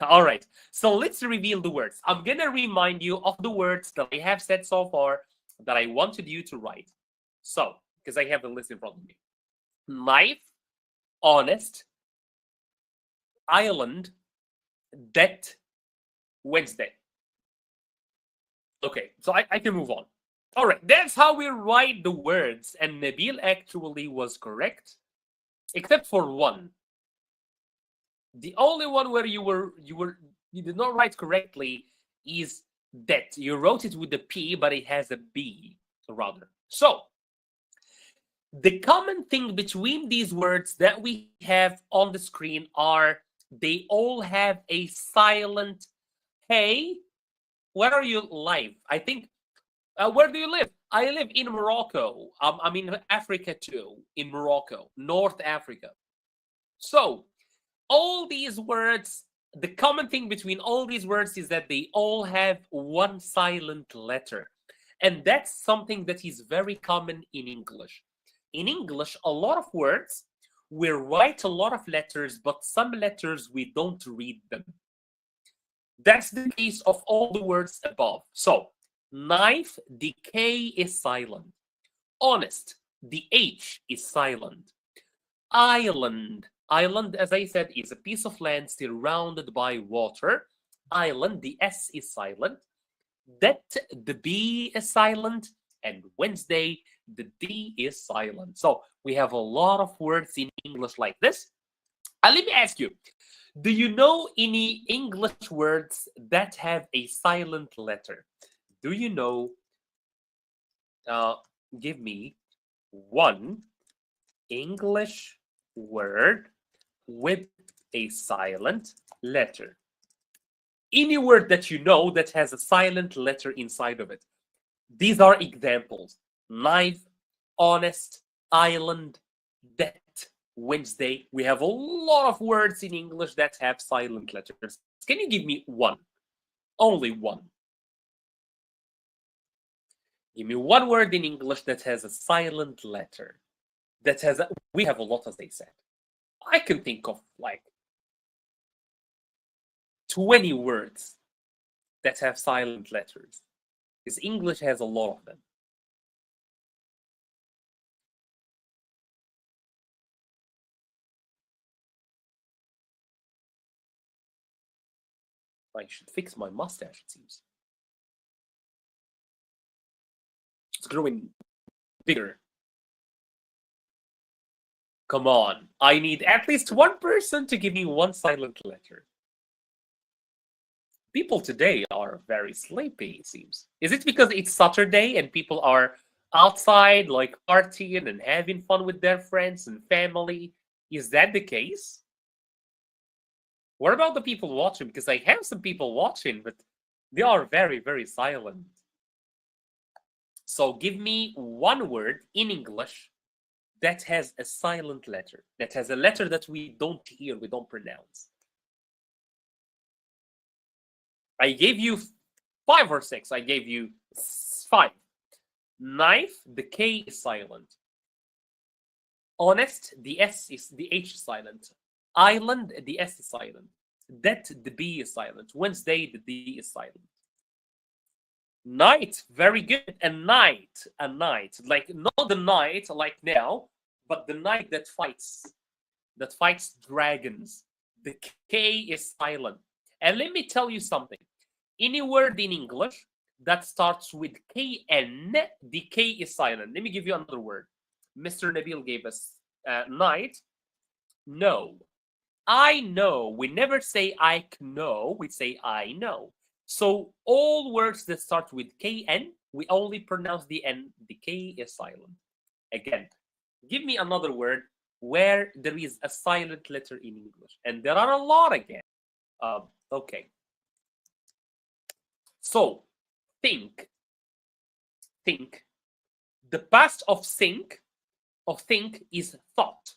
All right. So let's reveal the words. I'm going to remind you of the words that I have said so far that I wanted you to write. So, because I have the list in front of me. Knife, honest, island, debt, Wednesday. Okay, so I can move on. All right, that's how we write the words, and Nabil actually was correct, except for one. The only one where you did not write correctly is debt. You wrote it with a P, but it has a B rather. So the common thing between these words that we have on the screen are they all have a silent hey. Where are you live? I think where do you live? I live in Morocco. I'm in Africa too, in Morocco, North Africa. So all these words, the common thing between all these words is that they all have one silent letter. And that's something that is very common in English. In English, a lot of words, we write a lot of letters, but some letters we don't read them. That's the case of all the words above. So, knife, the K is silent. Honest, the H is silent. Island. Island, as I said, is a piece of land surrounded by water. Island, the S is silent. That, the B is silent. And Wednesday, the D is silent. So we have a lot of words in English like this. Let me ask you, do you know any English words that have a silent letter? Do you know? Give me one English word with a silent letter. Any word that you know that has a silent letter inside of it. These are examples. Knife, honest, island, bet, Wednesday. We have a lot of words in English that have silent letters. Can you give me one? Only one. Give me one word in English that has a silent letter. That has we have a lot, as they said. I can think of like 20 words that have silent letters, because English has a lot of them. I should fix my mustache, it seems. It's growing bigger. Come on, I need at least one person to give me one silent letter. People today are very sleepy, it seems. Is it because it's Saturday and people are outside, like partying and having fun with their friends and family? Is that the case? What about the people watching? Because I have some people watching, but they are very, very silent. So give me one word in English that has a silent letter, that has a letter that we don't hear, we don't pronounce. I gave you 5 or 6. I gave you 5. Knife, the K is silent. Honest, the H is silent. Island, the S is silent. That, the B is silent. Wednesday, the D is silent. Night, very good. A night, like not the night like now, but the night that fights dragons. The K is silent. And let me tell you something. Any word in English that starts with KN, the K is silent. Let me give you another word. Mr. Nabil gave us night. No. I know. We never say I know. We say I know. So all words that start with KN, we only pronounce the N. The K is silent. Again, give me another word where there is a silent letter in English. And there are a lot again. Okay. So, think. The past of think is thought.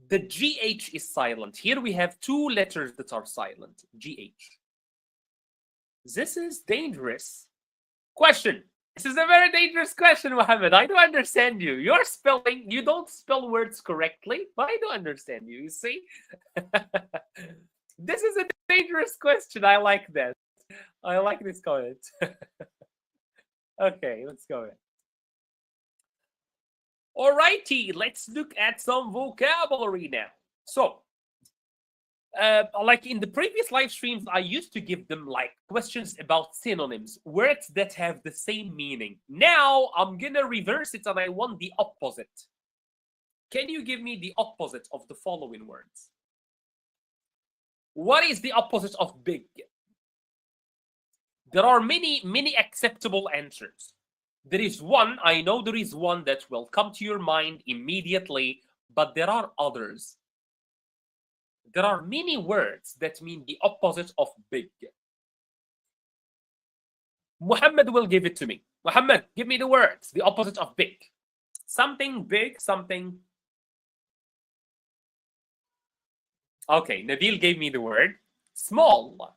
The GH is silent. Here we have 2 letters that are silent. GH. This is dangerous. Question. This is a very dangerous question, Mohammed. I do understand you. You're spelling, you don't spell words correctly, but I do understand you, you see? This is a dangerous question. I like that. I like this comment. Okay, let's go ahead. Alrighty, let's look at some vocabulary now. So, like in the previous live streams, I used to give them like questions about synonyms, words that have the same meaning. Now, I'm gonna reverse it and I want the opposite. Can you give me the opposite of the following words? What is the opposite of big? There are many acceptable answers. There is one, I know there is one that will come to your mind immediately, but there are others. There are many words that mean the opposite of big. Muhammad will give it to me. Muhammad, give me the words, the opposite of big. Something big, something. Okay, Nabil gave me the word small.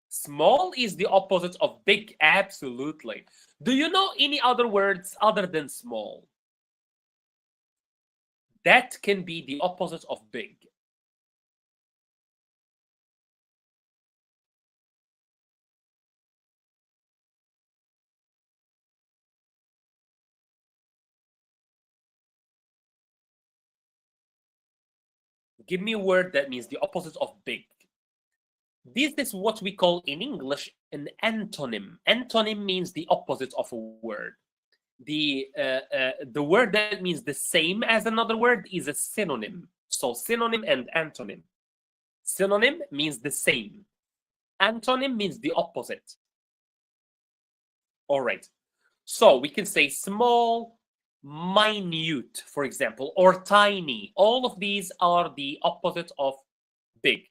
Small is the opposite of big, absolutely. Do you know any other words other than small that can be the opposite of big? Give me a word that means the opposite of big. This is what we call in English an antonym. Antonym means the opposite of a word. The word that means the same as another word is a synonym. So synonym and antonym. Synonym means the same. Antonym means the opposite. All right. So we can say small, minute, for example, or tiny. All of these are the opposite of big.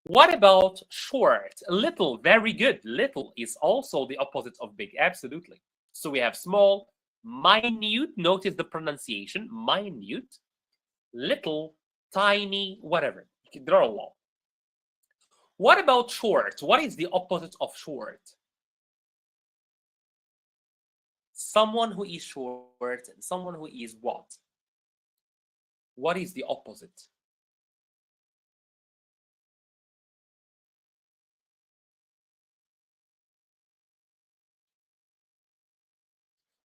What about short? Little, very good. Little is also the opposite of big, absolutely. So we have small, minute, notice the pronunciation, minute, little, tiny, whatever. There are a lot. What about short? What is the opposite of short? Someone who is short and someone who is what? What is the opposite?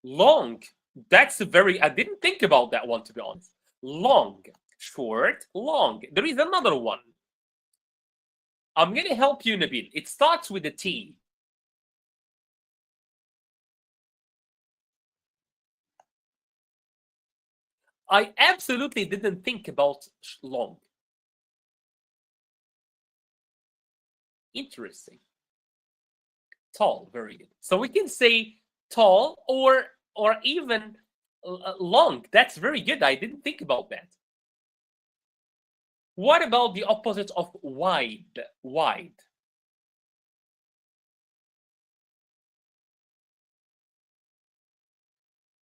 Long. That's a very, I didn't think about that one, to be honest. Long, short, long. There is another one. I'm going to help you, Nabil. It starts with a T. I absolutely didn't think about long. Interesting. Tall, very good. So we can say tall or even long. That's very good. I didn't think about that. What about the opposite of wide? Wide.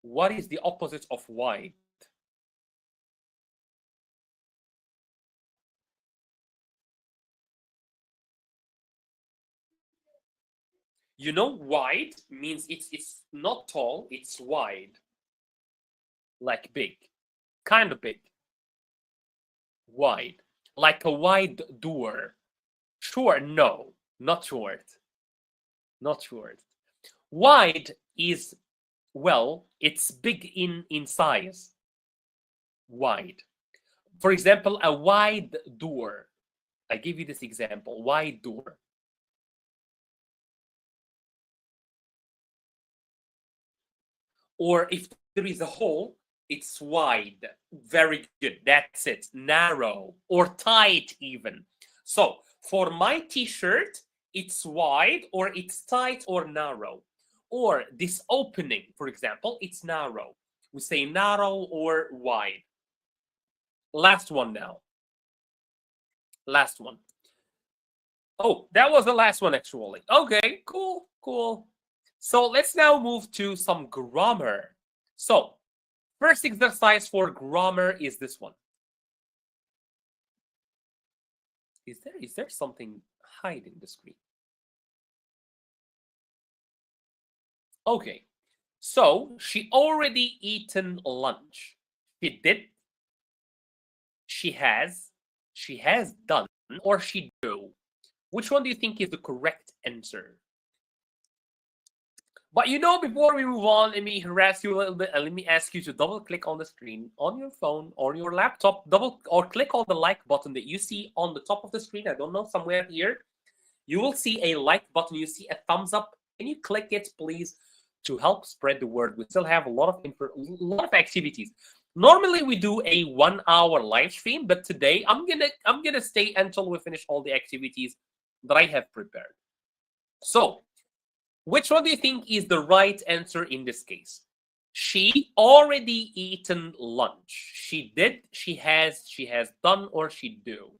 What is the opposite of wide? You know, wide means it's not tall, it's wide. Like big. Kind of big. Wide. Like a wide door. Short, no, not short. Not short. Wide is, well, it's big in size. Wide. For example, a wide door. I give you this example, wide door. Or if there is a hole, it's wide. Very good. That's it. Narrow or tight even. So for my t-shirt, it's wide or it's tight or narrow. Or this opening, for example, it's narrow. We say narrow or wide. Last one now. Last one. Oh, that was the last one actually. Okay, cool, cool. So let's now move to some grammar. So first exercise for grammar is this one. Is there something hiding the screen? Okay, so she already eaten lunch. She did, she has done, or she do. Which one do you think is the correct answer? But you know, before we move on, let me harass you a little bit and let me ask you to double click on the screen on your phone or your laptop, double or click on the like button that you see on the top of the screen. I don't know, somewhere here. You will see a like button, you see a thumbs up. Can you click it, please, to help spread the word? We still have a lot of activities. Normally we do a 1 hour live stream, but today I'm gonna stay until we finish all the activities that I have prepared. So which one do you think is the right answer in this case? She already eaten lunch. She did, she has done, or she do.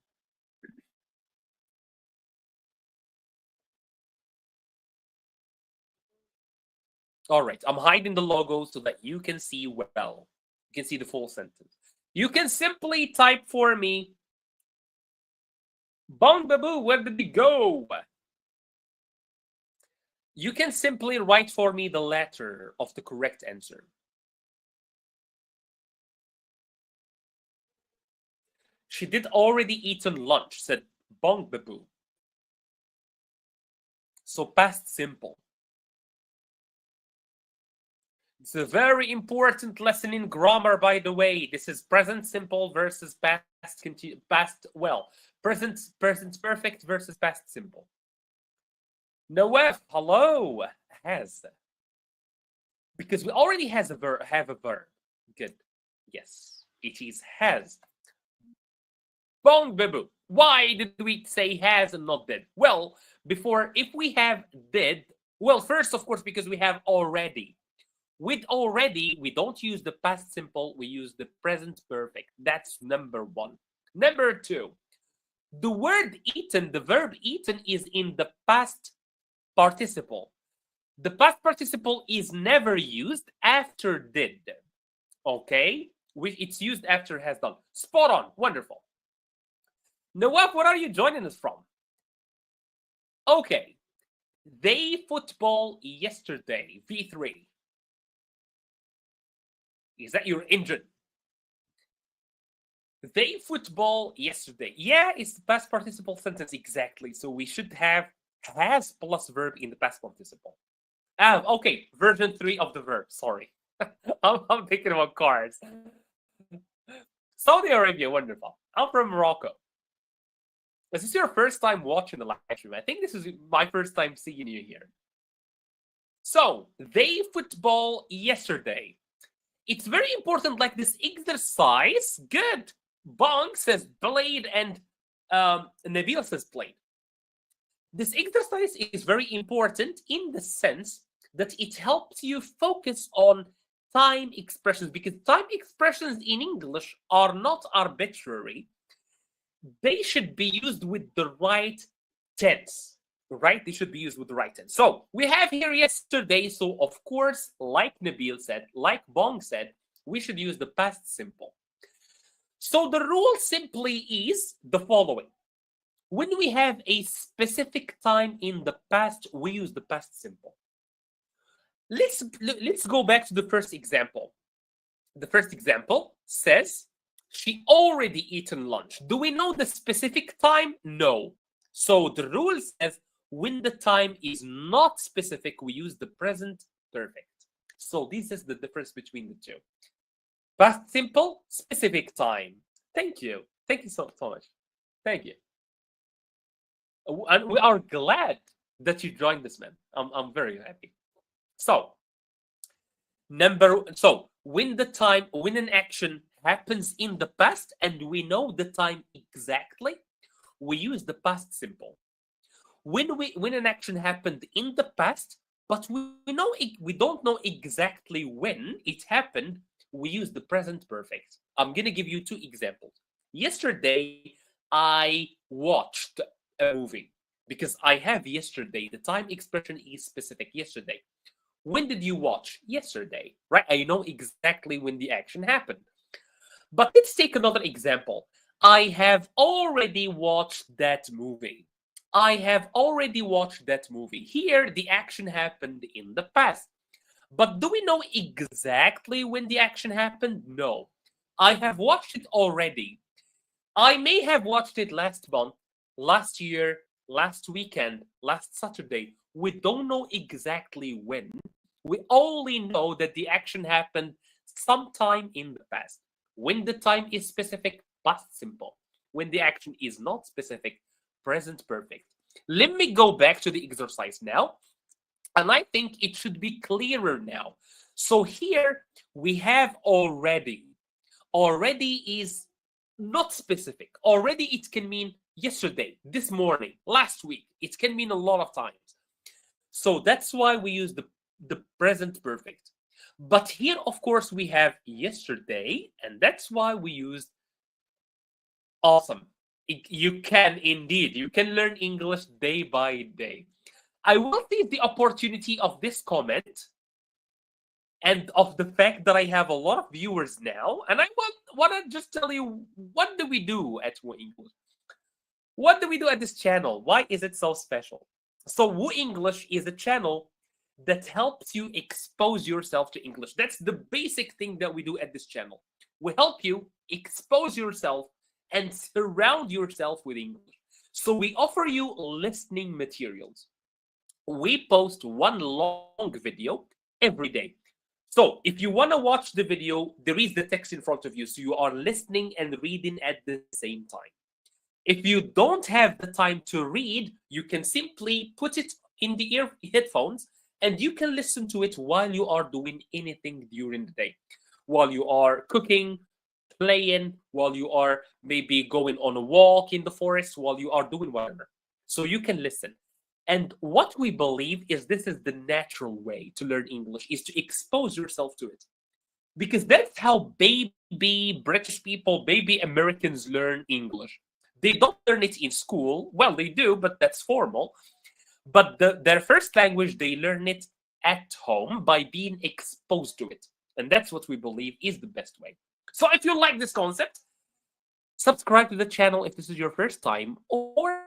All right, I'm hiding the logo so that you can see well. You can see the full sentence. You can simply type for me, Bong Babu, where did he go? You can simply write for me the letter of the correct answer. She did already eaten lunch, said Bong Babu. So past simple. It's a very important lesson in grammar, by the way. This is present simple versus past present perfect versus past simple. Nawaf, hello, has. Because we already have a verb. Good. Yes, it is has. Bong Babu. Why did we say has and not did? Well, before, if we have did, well, first, of course, because we have already. With already, we don't use the past simple, we use the present perfect. That's number one. Number two, the word eaten, the verb eaten is in the past participle. The past participle is never used after did. Okay? It's used after has done. Spot on. Wonderful. Nawaf, where are you joining us from? Okay. They football yesterday, V3. Is that your engine? They football yesterday. Yeah, it's the past participle sentence exactly. So we should have has plus verb in the past participle. Okay, version 3 of the verb. Sorry. I'm thinking about cars. Saudi Arabia, wonderful. I'm from Morocco. Is this your first time watching the live stream? I think this is my first time seeing you here. So, they football yesterday. It's very important, like this exercise. Good. Bong says played and Nabil says played. This exercise is very important in the sense that it helps you focus on time expressions, because time expressions in English are not arbitrary. They should be used with the right tense, right? They should be used with the right tense. So we have here yesterday. So of course, like Nabil said, like Bong said, we should use the past simple. So the rule simply is the following. When we have a specific time in the past, we use the past simple. Let's go back to the first example. The first example says, she already eaten lunch. Do we know the specific time? No. So the rule says, when the time is not specific, we use the present perfect. So this is the difference between the two. Past simple, specific time. Thank you. Thank you so much. Thank you. And we are glad that you joined this, man. I'm very happy. So, when an action happens in the past and we know the time exactly, we use the past simple. When an action happened in the past, but we don't know exactly when it happened, we use the present perfect. I'm gonna give you two examples. Yesterday, I watched a movie because I have yesterday. The time expression is specific. Yesterday. When did you watch? Yesterday, right? I know exactly when the action happened. But let's take another example. I have already watched that movie. I have already watched that movie. Here, the action happened in the past. But do we know exactly when the action happened? No. I have watched it already. I may have watched it last month, last year, last weekend, last Saturday. We don't know exactly when. We only know that the action happened sometime in the past. When the time is specific, past simple. When the action is not specific, present perfect. Let me go back to the exercise now. And I think it should be clearer now. So here we have already. Already is not specific. Already it can mean yesterday, this morning, last week. It can mean a lot of times. So that's why we use the present perfect. But here, of course, we have yesterday, and that's why we used awesome. You can indeed. You can learn English day by day. I will take the opportunity of this comment and of the fact that I have a lot of viewers now. And I want to just tell you, what do we do at Wu English? What do we do at this channel? Why is it so special? So Wu English is a channel that helps you expose yourself to English. That's the basic thing that we do at this channel. We help you expose yourself and surround yourself with English. So we offer you listening materials. We post one long video every day. So if you want to watch the video, there is the text in front of you. So you are listening and reading at the same time. If you don't have the time to read, you can simply put it in the headphones and you can listen to it while you are doing anything during the day. While you are cooking, playing, while you are maybe going on a walk in the forest, while you are doing whatever. So you can listen. And what we believe is this is the natural way to learn English, is to expose yourself to it. Because that's how baby British people, baby Americans learn English. They don't learn it in school. Well, they do, but that's formal. But their first language, they learn it at home by being exposed to it. And that's what we believe is the best way. So if you like this concept, subscribe to the channel if this is your first time, or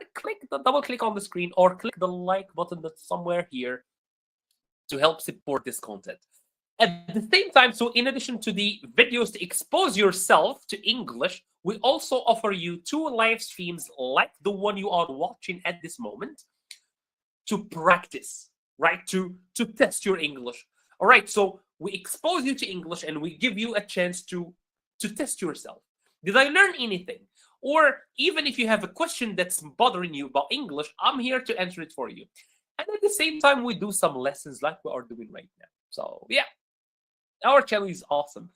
double click on the screen, or click the like button that's somewhere here to help support this content. At the same time, so in addition to the videos to expose yourself to English, we also offer you 2 live streams like the one you are watching at this moment to practice, right? To test your English. All right, so we expose you to English and we give you a chance to test yourself. Did I learn anything? Or even if you have a question that's bothering you about English, I'm here to answer it for you. And at the same time, we do some lessons like we are doing right now. So yeah, our channel is awesome.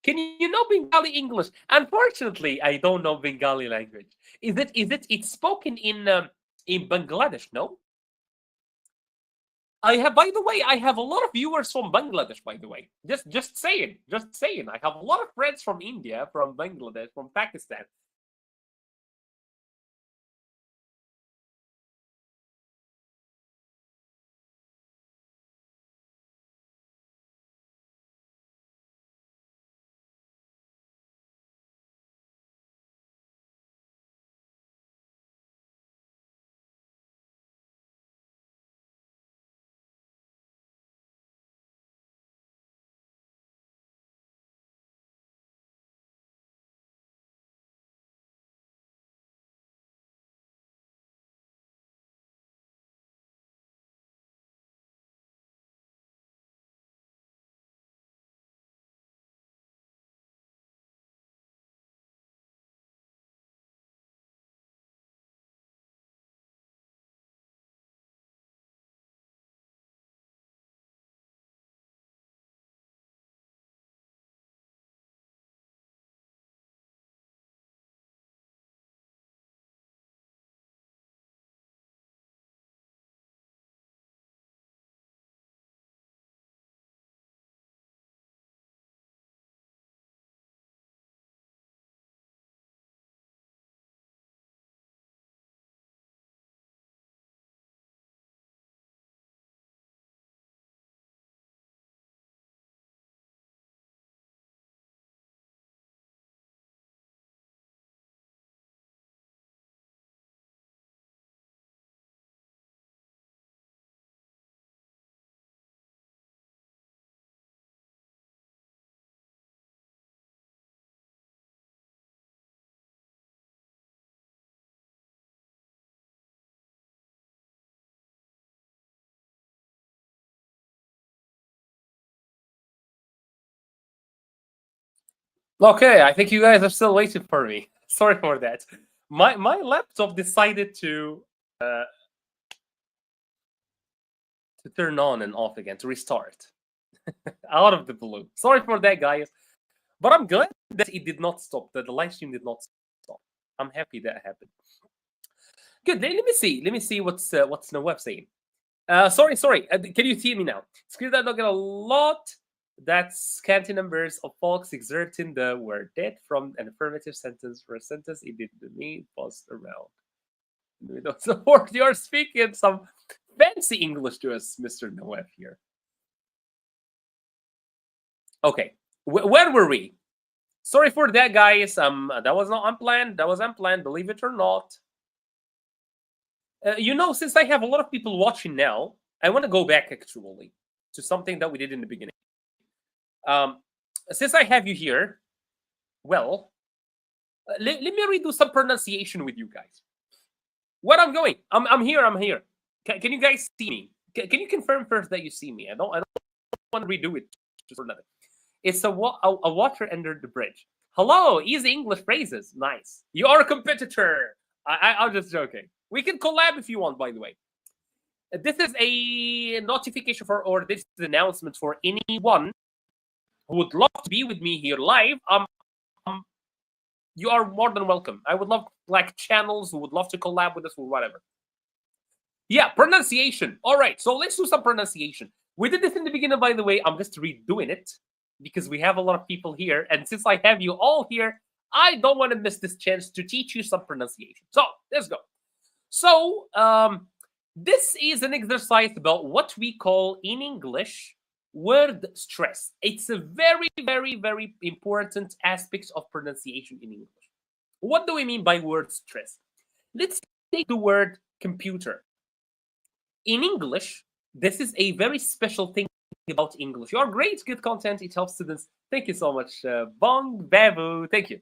Can you know Bengali English? Unfortunately, I don't know Bengali language. It's spoken in Bangladesh, no? By the way, I have a lot of viewers from Bangladesh, by the way. Just saying. I have a lot of friends from India, from Bangladesh, from Pakistan. Okay, I think you guys are still waiting for me. Sorry for that. My laptop decided uh, to turn on and off again, to restart out of the blue. Sorry for that, guys. But I'm glad that it did not stop. That the live stream did not stop. I'm happy that happened. Good. Let me see. Let me see what's Nawab saying. Sorry. Can you see me now? Screen that look at a lot. That's scanty numbers of folks exerting the word dead from an affirmative sentence for a sentence it did to me passed around. We don't support you're speaking some fancy English to us, Mr. Nawab here. Okay, where were we? Sorry for that, guys. That was not unplanned. That was unplanned, believe it or not. Since I have a lot of people watching now, I want to go back actually to something that we did in the beginning. Um, since I have you here, well, let me redo some pronunciation with you guys. What I'm going? I'm here. I'm here. Can you guys see me? Can you confirm first that you see me? I don't want to redo it just for nothing. It's a water under the bridge. Hello, easy English phrases. Nice. You are a competitor. I'm just joking. We can collab if you want, by the way. This is a notification for, or this is an announcement for anyone who would love to be with me here live. You are more than welcome. I would love like channels who would love to collab with us or whatever. Yeah, pronunciation. All right, so let's do some pronunciation. We did this in the beginning, by the way. I'm just redoing it because we have a lot of people here. And since I have you all here, I don't want to miss this chance to teach you some pronunciation. So let's go. So this is an exercise about what we call in English word stress. It's a very, very, very important aspect of pronunciation in English. What do we mean by word stress? Let's take the word computer. In English, this is a very special thing about English. You are great, good content. It helps students. Thank you so much. Bong Babu. Thank you.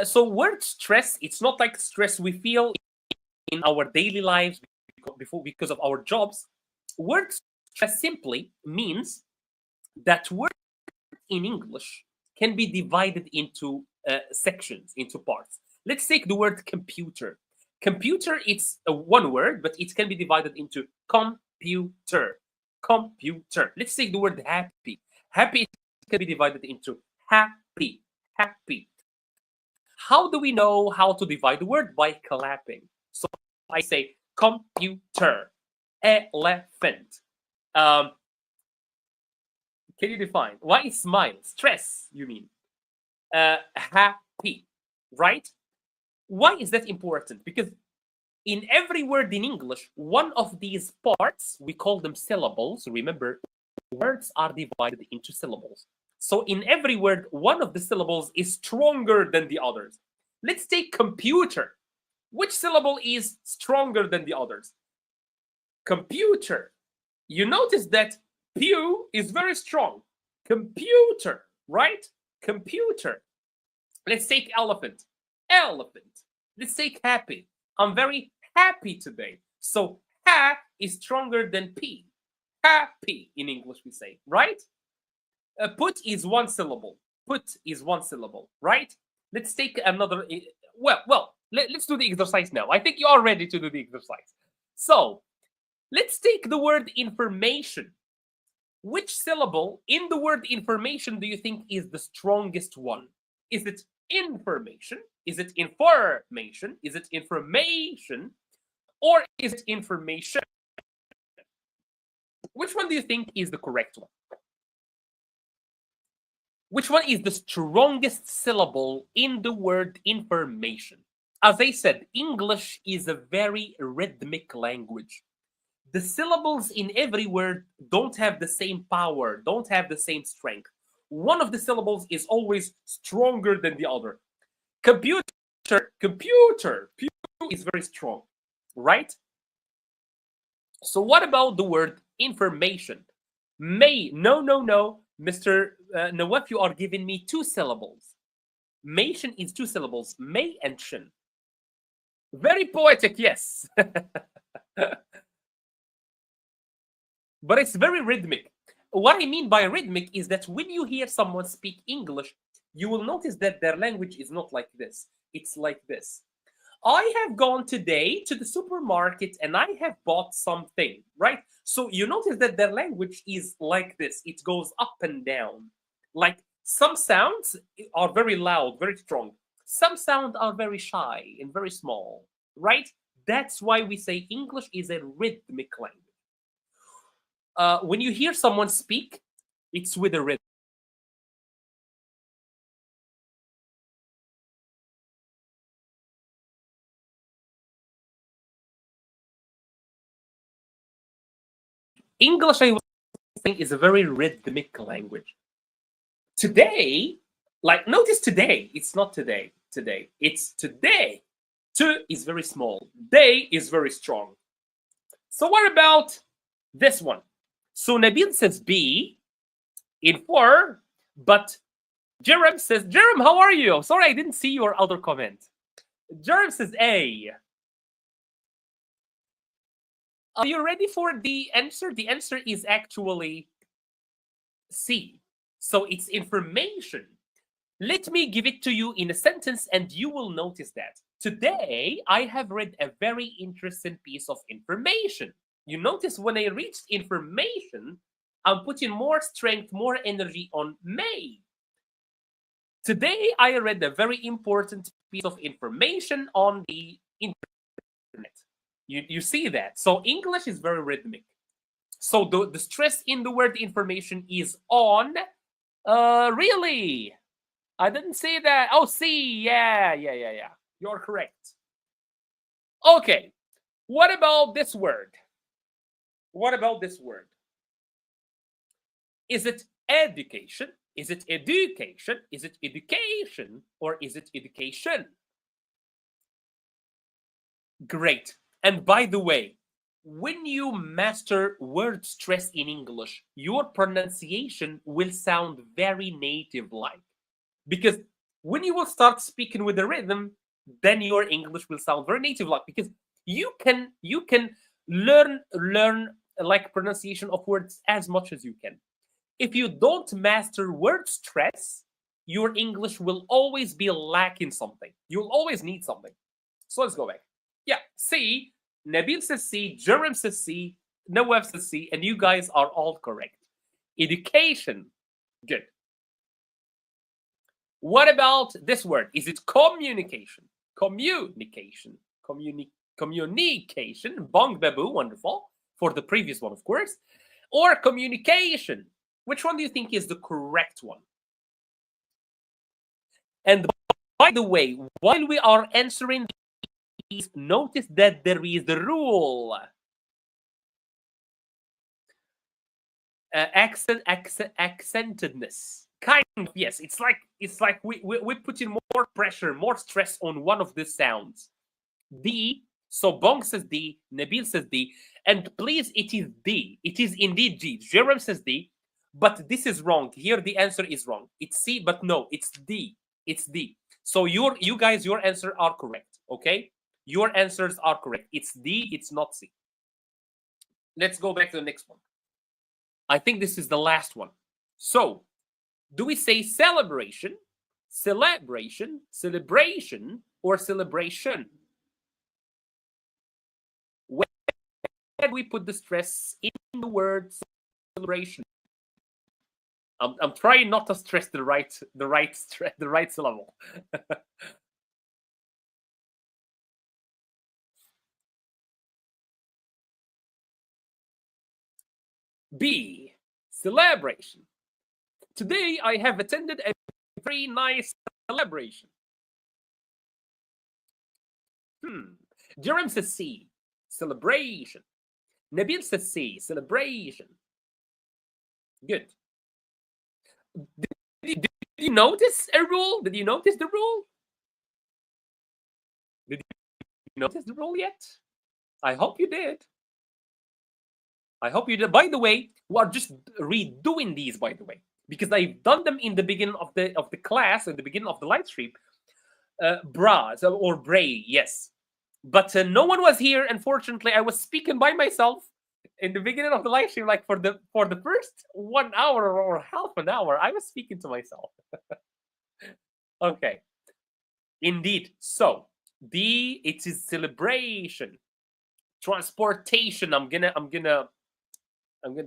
So word stress, it's not like stress we feel in our daily lives because of our jobs. Word stress simply means that words in English can be divided into sections, into parts. Let's take the word computer. Computer, it's one word, but it can be divided into computer. Computer. Let's take the word happy. Happy can be divided into happy. Happy. How do we know how to divide the word? By clapping. So I say computer, elephant. Can you define? Why is smile? Stress, you mean? Happy, right? Why is that important? Because in every word in English, one of these parts, we call them syllables. Remember, words are divided into syllables. So in every word, one of the syllables is stronger than the others. Let's take computer. Which syllable is stronger than the others? Computer. You notice that pew is very strong. Computer, right? Computer. Let's take elephant. Elephant. Let's take happy. I'm very happy today. So ha is stronger than p. Happy in English we say, right? Put is one syllable. Put is one syllable, right? Let's take another. Let's do the exercise now. I think you are ready to do the exercise. So let's take the word information. Which syllable in the word information do you think is the strongest one? Is it information? Is it information? Is it information? Or is it information? Which one do you think is the correct one? Which one is the strongest syllable in the word information? As I said, English is a very rhythmic language. The syllables in every word don't have the same power, don't have the same strength. One of the syllables is always stronger than the other. Computer is very strong, right? So what about the word information? No, Mr. Nawaf, you are giving me two syllables. Mation is two syllables, may and shin. Very poetic, yes. But it's very rhythmic. What I mean by rhythmic is that when you hear someone speak English, you will notice that their language is not like this. It's like this. I have gone today to the supermarket and I have bought something, right? So you notice that their language is like this. It goes up and down. Like some sounds are very loud, very strong. Some sounds are very shy and very small, right? That's why we say English is a rhythmic language. When you hear someone speak, it's with a rhythm. English, I is a very rhythmic language. Today, like notice today, it's not today, it's today. To is very small, day is very strong. So what about this one? So Nabil says B in 4, but Jerem says, Jerem, how are you? Sorry, I didn't see your other comment. Jerem says A. Are you ready for the answer? The answer is actually C. So it's information. Let me give it to you in a sentence and you will notice that. Today, I have read a very interesting piece of information. You notice when I reached information, I'm putting more strength, more energy on may. Today, I read a very important piece of information on the internet. You see that. So English is very rhythmic. So the stress in the word information is on. Really? I didn't say that. Oh, see. Yeah. You're correct. Okay. What about this word? What about this word? Is it education? Is it education? Is it education? Or is it education? Great. And by the way, when you master word stress in English, your pronunciation will sound very native-like. Because when you will start speaking with a rhythm, then your English will sound very native-like. Because you can learn like pronunciation of words as much as you can. If you don't master word stress, your English will always be lacking something. You'll always need something. So let's go back. Yeah, C. Nabil says C. Jerem says C. Nawaf says C. And you guys are all correct. Education. Good. What about this word? Is it communication? Communication. Communication. Bong babu. Wonderful. For the previous one, of course. Or communication. Which one do you think is the correct one? And by the way, while we are answering these, notice that there is the rule. Accentedness. Kind of, yes. It's like we put in more pressure, more stress on one of the sounds. D. So Bong says D. Nabil says D. And please, it is D. It is indeed D. Jerem says D. But this is wrong. Here the answer is wrong. It's C, but no, it's D. It's D. So you guys, your answers are correct. Okay? Your answers are correct. It's D, it's not C. Let's go back to the next one. I think this is the last one. So, do we say celebration, celebration, celebration, or celebration? Where do we put the stress in the word celebration? I'm trying not to stress the right syllable. B. Celebration. Today I have attended a very nice celebration. Jerem says C. Celebration. Nabil says C. Celebration. Good. Did you notice a rule? Did you notice the rule? Did you notice the rule yet? I hope you did. I hope you did. By the way, we are just redoing these, by the way, because I've done them in the beginning of the class, at the beginning of the live stream. Bra or bray, yes. But no one was here, unfortunately. I was speaking by myself in the beginning of the live stream, like for the first 1 hour or half an hour, I was speaking to myself. Okay. Indeed. So it is celebration. Transportation. I'm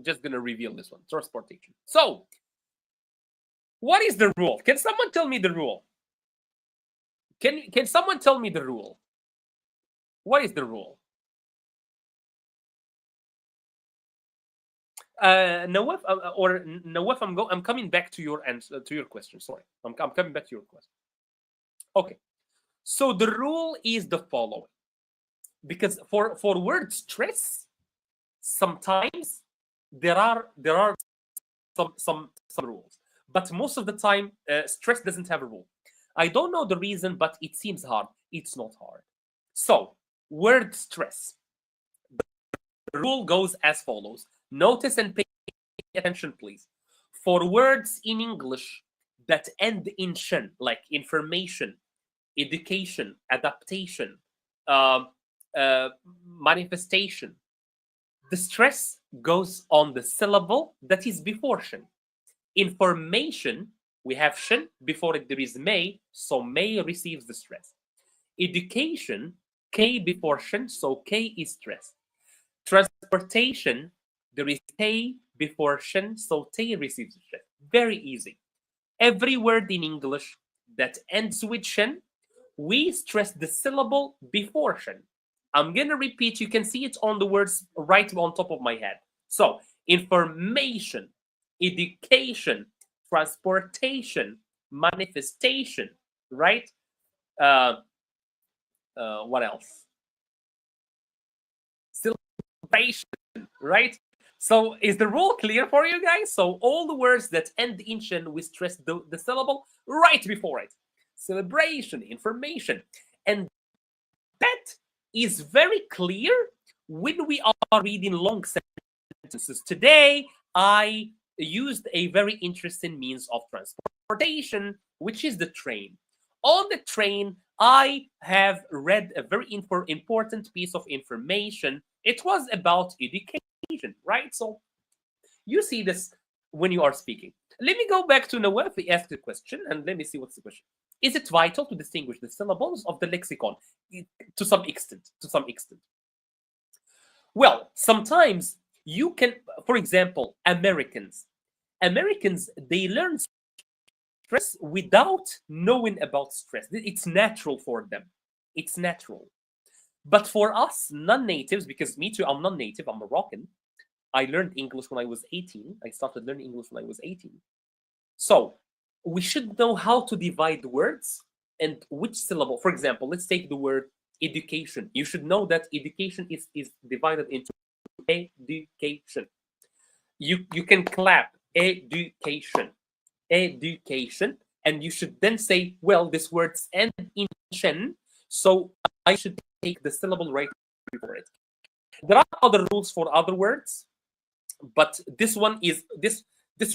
just gonna reveal this one. Transportation. So what is the rule? Can someone tell me the rule? Can someone tell me the rule? What is the rule? Nawaf or Nawaf, I'm coming back to your answer, to your question. Sorry, I'm coming back to your question. Okay, so the rule is the following, because for word stress, sometimes there are some rules, but most of the time, stress doesn't have a rule. I don't know the reason, but it seems hard. It's not hard. So, word stress. The rule goes as follows. Notice and pay attention, please. For words in English that end in shin, like information, education, adaptation, uh, uh, manifestation, the stress goes on the syllable that is before shin. Information, we have shin, before it there is may, so may receives the stress. Education, k before shin, so k is stress. Transportation, there is tay before shin, so tay receives the stress. Very easy. Every word in English that ends with shin, we stress the syllable before shin. I'm going to repeat. You can see it on the words right on top of my head. So, information, education, transportation, manifestation, right? Uh, what else? Celebration, right? So, is the rule clear for you guys? So, all the words that end in shin, we stress the syllable right before it. Celebration, information. And that is very clear when we are reading long sentences. Today, I used a very interesting means of transportation, which is the train. On the train, I have read a very important piece of information. It was about education, right? So you see this when you are speaking. Let me go back to Nawaf. He asked the question, and let me see what's the question. Is it vital to distinguish the syllables of the lexicon? To some extent. To some extent. Well, sometimes you can, for example, Americans, they learn stress without knowing about stress. It's natural for them. It's natural. But for us non-natives, because me too, I'm non-native, I'm Moroccan. I learned English when I was 18. I started learning English when I was 18. So we should know how to divide words and which syllable. For example, let's take the word education. You should know that education is divided into education. You can clap education, education, and you should then say, well, this word's end in shen, so I should take the syllable right before it. There are other rules for other words, but this one is this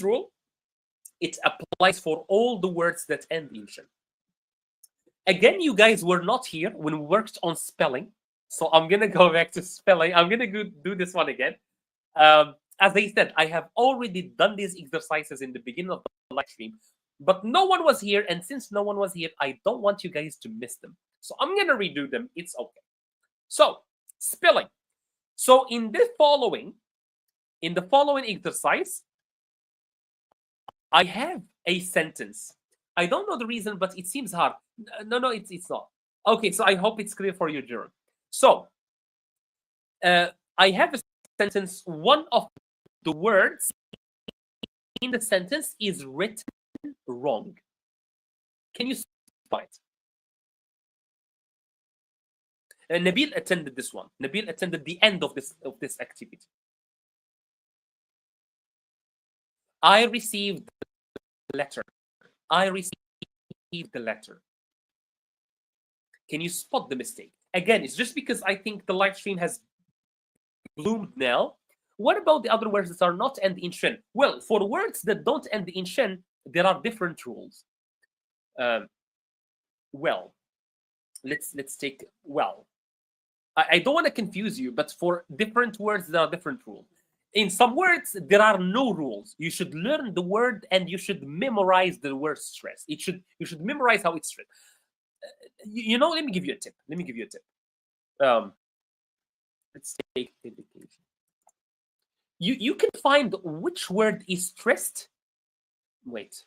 rule. It applies for all the words that end in shin. Again, you guys were not here when we worked on spelling, so I'm gonna go back to spelling. I'm gonna go do this one again. As I said, I have already done these exercises in the beginning of the live stream, but no one was here, and since no one was here, I don't want you guys to miss them. So I'm gonna redo them. It's okay. So spelling. So in the following exercise, I have a sentence. I don't know the reason, but it seems hard. No, it's not. Okay, so I hope it's clear for you, Jerome. So I have a sentence. One of the words in the sentence is written wrong. Can you spell it? Nabil attended this one. Nabil attended the end of this activity. I received the letter. I received the letter. Can you spot the mistake? Again, it's just because I think the live stream has bloomed now. What about the other words that are not end in shin? Well, for words that don't end in shin, there are different rules. Well, let's take well. I don't want to confuse you, but for different words, there are different rules. In some words, there are no rules. You should learn the word and you should memorize the word stress. You should memorize how it's stressed. Let me give you a tip. Let's take education. You can find which word is stressed. Wait.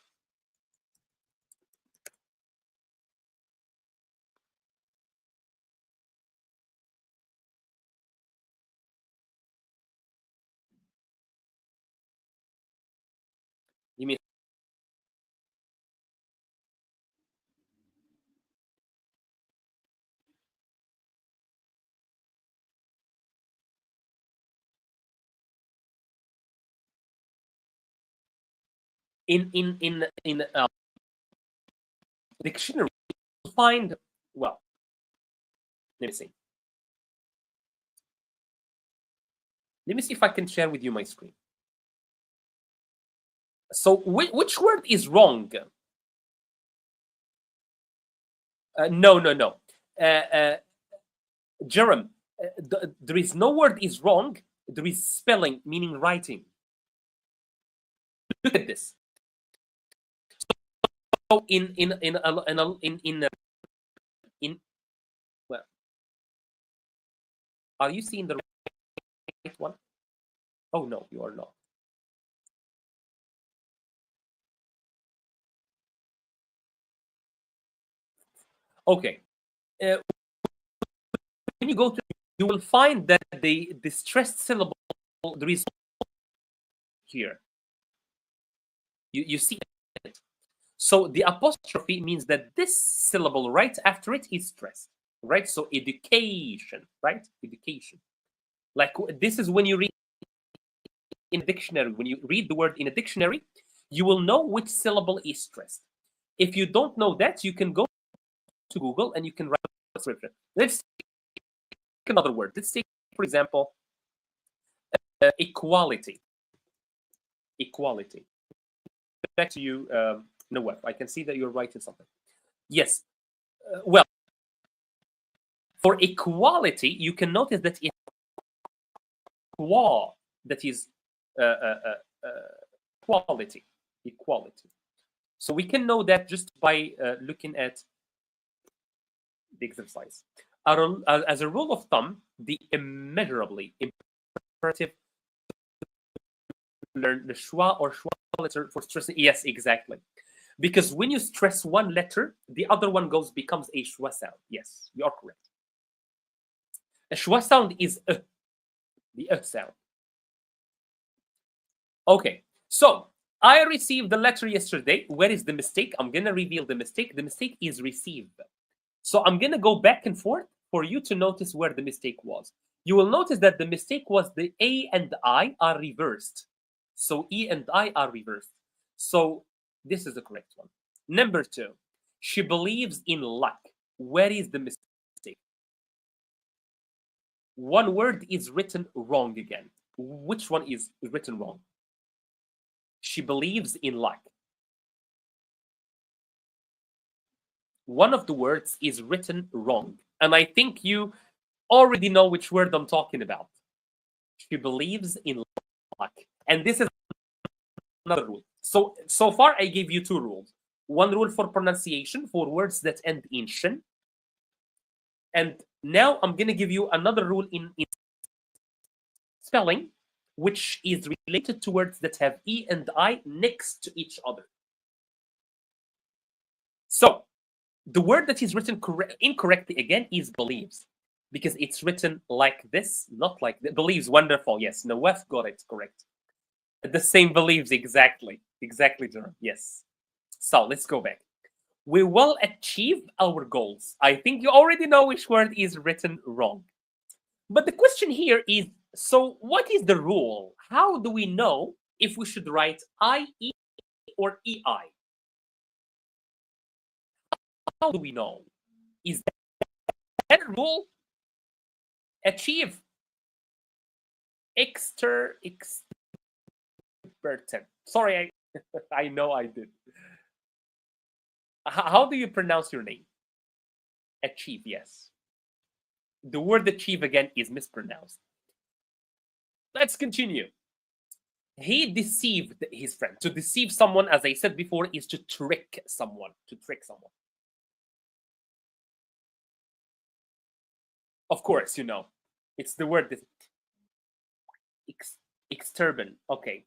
You mean in dictionary, you'll find, well, let me see. Let me see if I can share with you my screen. So which word is wrong? No. Jerome, there is no word is wrong. There is spelling, meaning writing. Look at this. So well, are you seeing the right one? Oh no, you are not. Okay. When you go to, you will find that the stressed syllable there is here. You see it. So the apostrophe means that this syllable right after it is stressed, right? So education, right? Education. Like this is when you read in a dictionary. When you read the word in a dictionary, you will know which syllable is stressed. If you don't know that, you can go to Google and you can write a description. Let's take another word. Let's take, for example, equality. Equality. Back to you, Nawaf. I can see that you're writing something. Yes. Well, for equality, you can notice that that is equality. Equality. So we can know that just by looking at the exercise. As a rule of thumb, the immeasurably imperative learn the schwa or schwa letter for stressing. Yes, exactly. Because when you stress one letter, the other one becomes a schwa sound. Yes, you are correct. A schwa sound is the sound. Okay, so I received the letter yesterday. Where is the mistake? I'm gonna reveal the mistake. The mistake is received. So I'm gonna go back and forth for you to notice where the mistake was. You will notice that the mistake was the A and I are reversed. So E and I are reversed. So this is the correct one. Number 2, she believes in luck. Where is the mistake? One word is written wrong again. Which one is written wrong? She believes in luck. One of the words is written wrong. And I think you already know which word I'm talking about. She believes in luck. And this is another rule. So far, I gave you 2 rules. One rule for pronunciation for words that end in shin. And now I'm going to give you another rule in spelling, which is related to words that have E and I next to each other. So the word that is written incorrectly again is believes, because it's written like this, not like that. Believes, wonderful. Yes, Nawaf got it correct. The same believes, exactly, Jerome. Yes. So let's go back. We will achieve our goals. I think you already know which word is written wrong. But the question here is, so what is the rule? How do we know if we should write IE or EI? How do we know? Is that a rule? Achieve. Sorry, I know I did. How do you pronounce your name? Achieve, yes. The word achieve again is mispronounced. Let's continue. He deceived his friend. To deceive someone, as I said before, is to trick someone. Of course, you know. It's the word that exturban. Okay.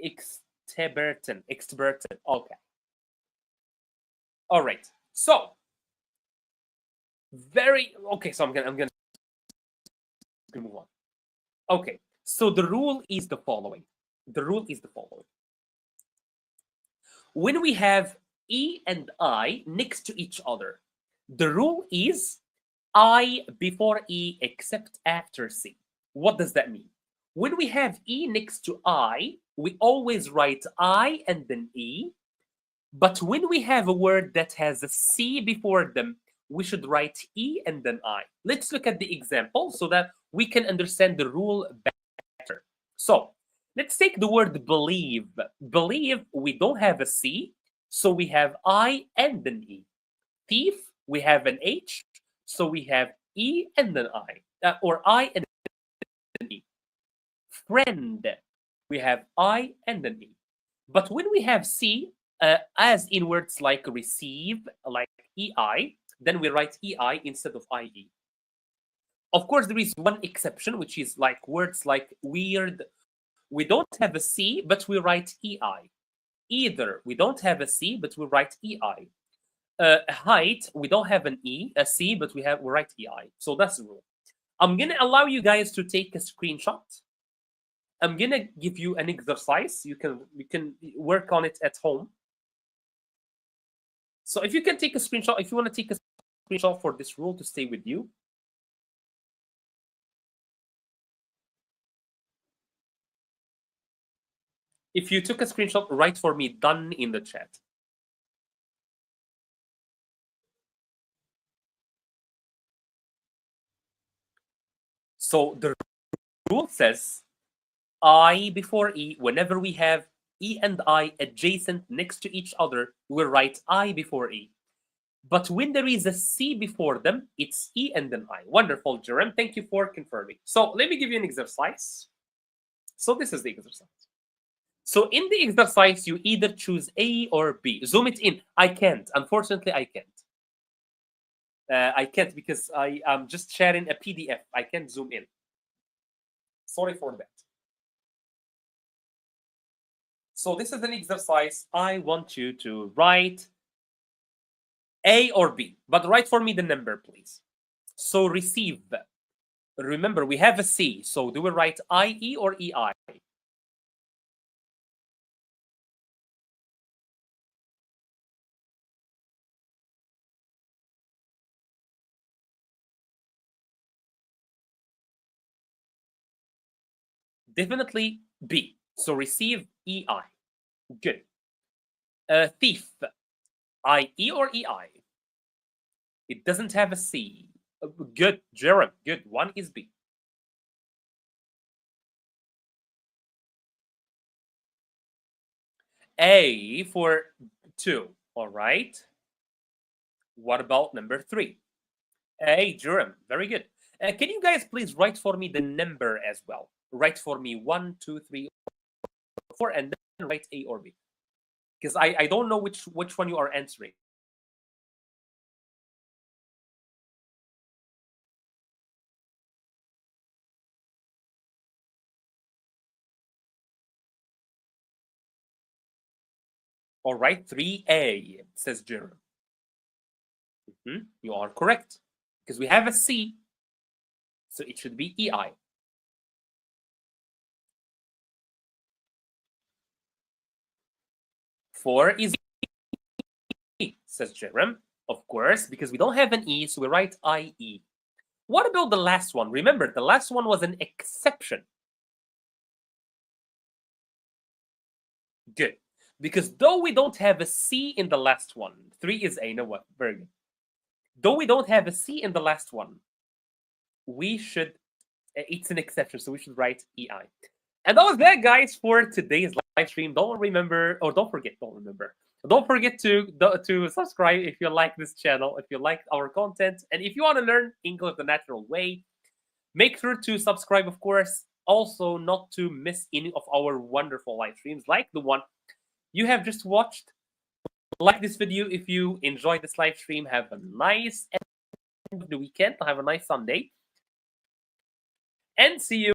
Exturban. Okay. All right. So so I'm gonna move on. Okay. So the rule is the following. When we have E and I next to each other, the rule is I before E except after C. What does that mean? When we have E next to I, we always write I and then E. But when we have a word that has a C before them, we should write E and then I. Let's look at the example so that we can understand the rule better. So let's take the word believe. Believe, we don't have a C, so we have I and then E. Thief, we have an H, so we have E and then I, or I and then E. Friend, we have I and then E. But when we have C, as in words like receive, like EI, then we write EI instead of IE. Of course, there is one exception, which is like words like weird. We don't have a C, but we write EI. Either we don't have a C, but we write EI. Height, we don't have a C, but we write EI. So that's the rule. I'm gonna allow you guys to take a screenshot. I'm gonna give you an exercise. You can work on it at home. So if you can take a screenshot, if you want to take a screenshot for this rule to stay with you. If you took a screenshot, write for me done in the chat. So the rule says I before E, whenever we have E and I adjacent next to each other, we'll write I before E. But when there is a C before them, it's E and then I. Wonderful, Jerem. Thank you for confirming. So let me give you an exercise. So this is the exercise. So in the exercise, you either choose A or B. Zoom it in. I can't. Unfortunately, I can't. I can't because I am just sharing a PDF. I can't zoom in. Sorry for that. So this is an exercise. I want you to write A or B, but write for me the number, please. So receive. Remember, we have a C. So do we write IE or EI? Definitely B. So receive EI. Good. Thief. IE or EI? It doesn't have a C. Good, Jerem. Good. One is B. A for 2. All right. What about number 3? Hey, Jerem. Very good. Can you guys please write for me the number as well? Write for me 1, 2, 3, 4, and then write A or B. Because I don't know which one you are answering. All right, 3A, says Jerem. You are correct. Because we have a C, so it should be EI. 4 is E, says Jerem. Of course, because we don't have an E, so we write IE. What about the last one? Remember, the last one was an exception. Good. Because though we don't have a C in the last one, 3 is A. No, what? Very good. Though we don't have a C in the last one, we should, it's an exception, so we should write EI. And that was that, guys, for today's live stream. Don't forget to subscribe if you like this channel, if you like our content, and if you want to learn English the natural way, make sure to subscribe, of course. Also, not to miss any of our wonderful live streams like the one you have just watched. Like this video if you enjoyed this live stream. Have a nice end of the weekend. Have a nice Sunday. And see you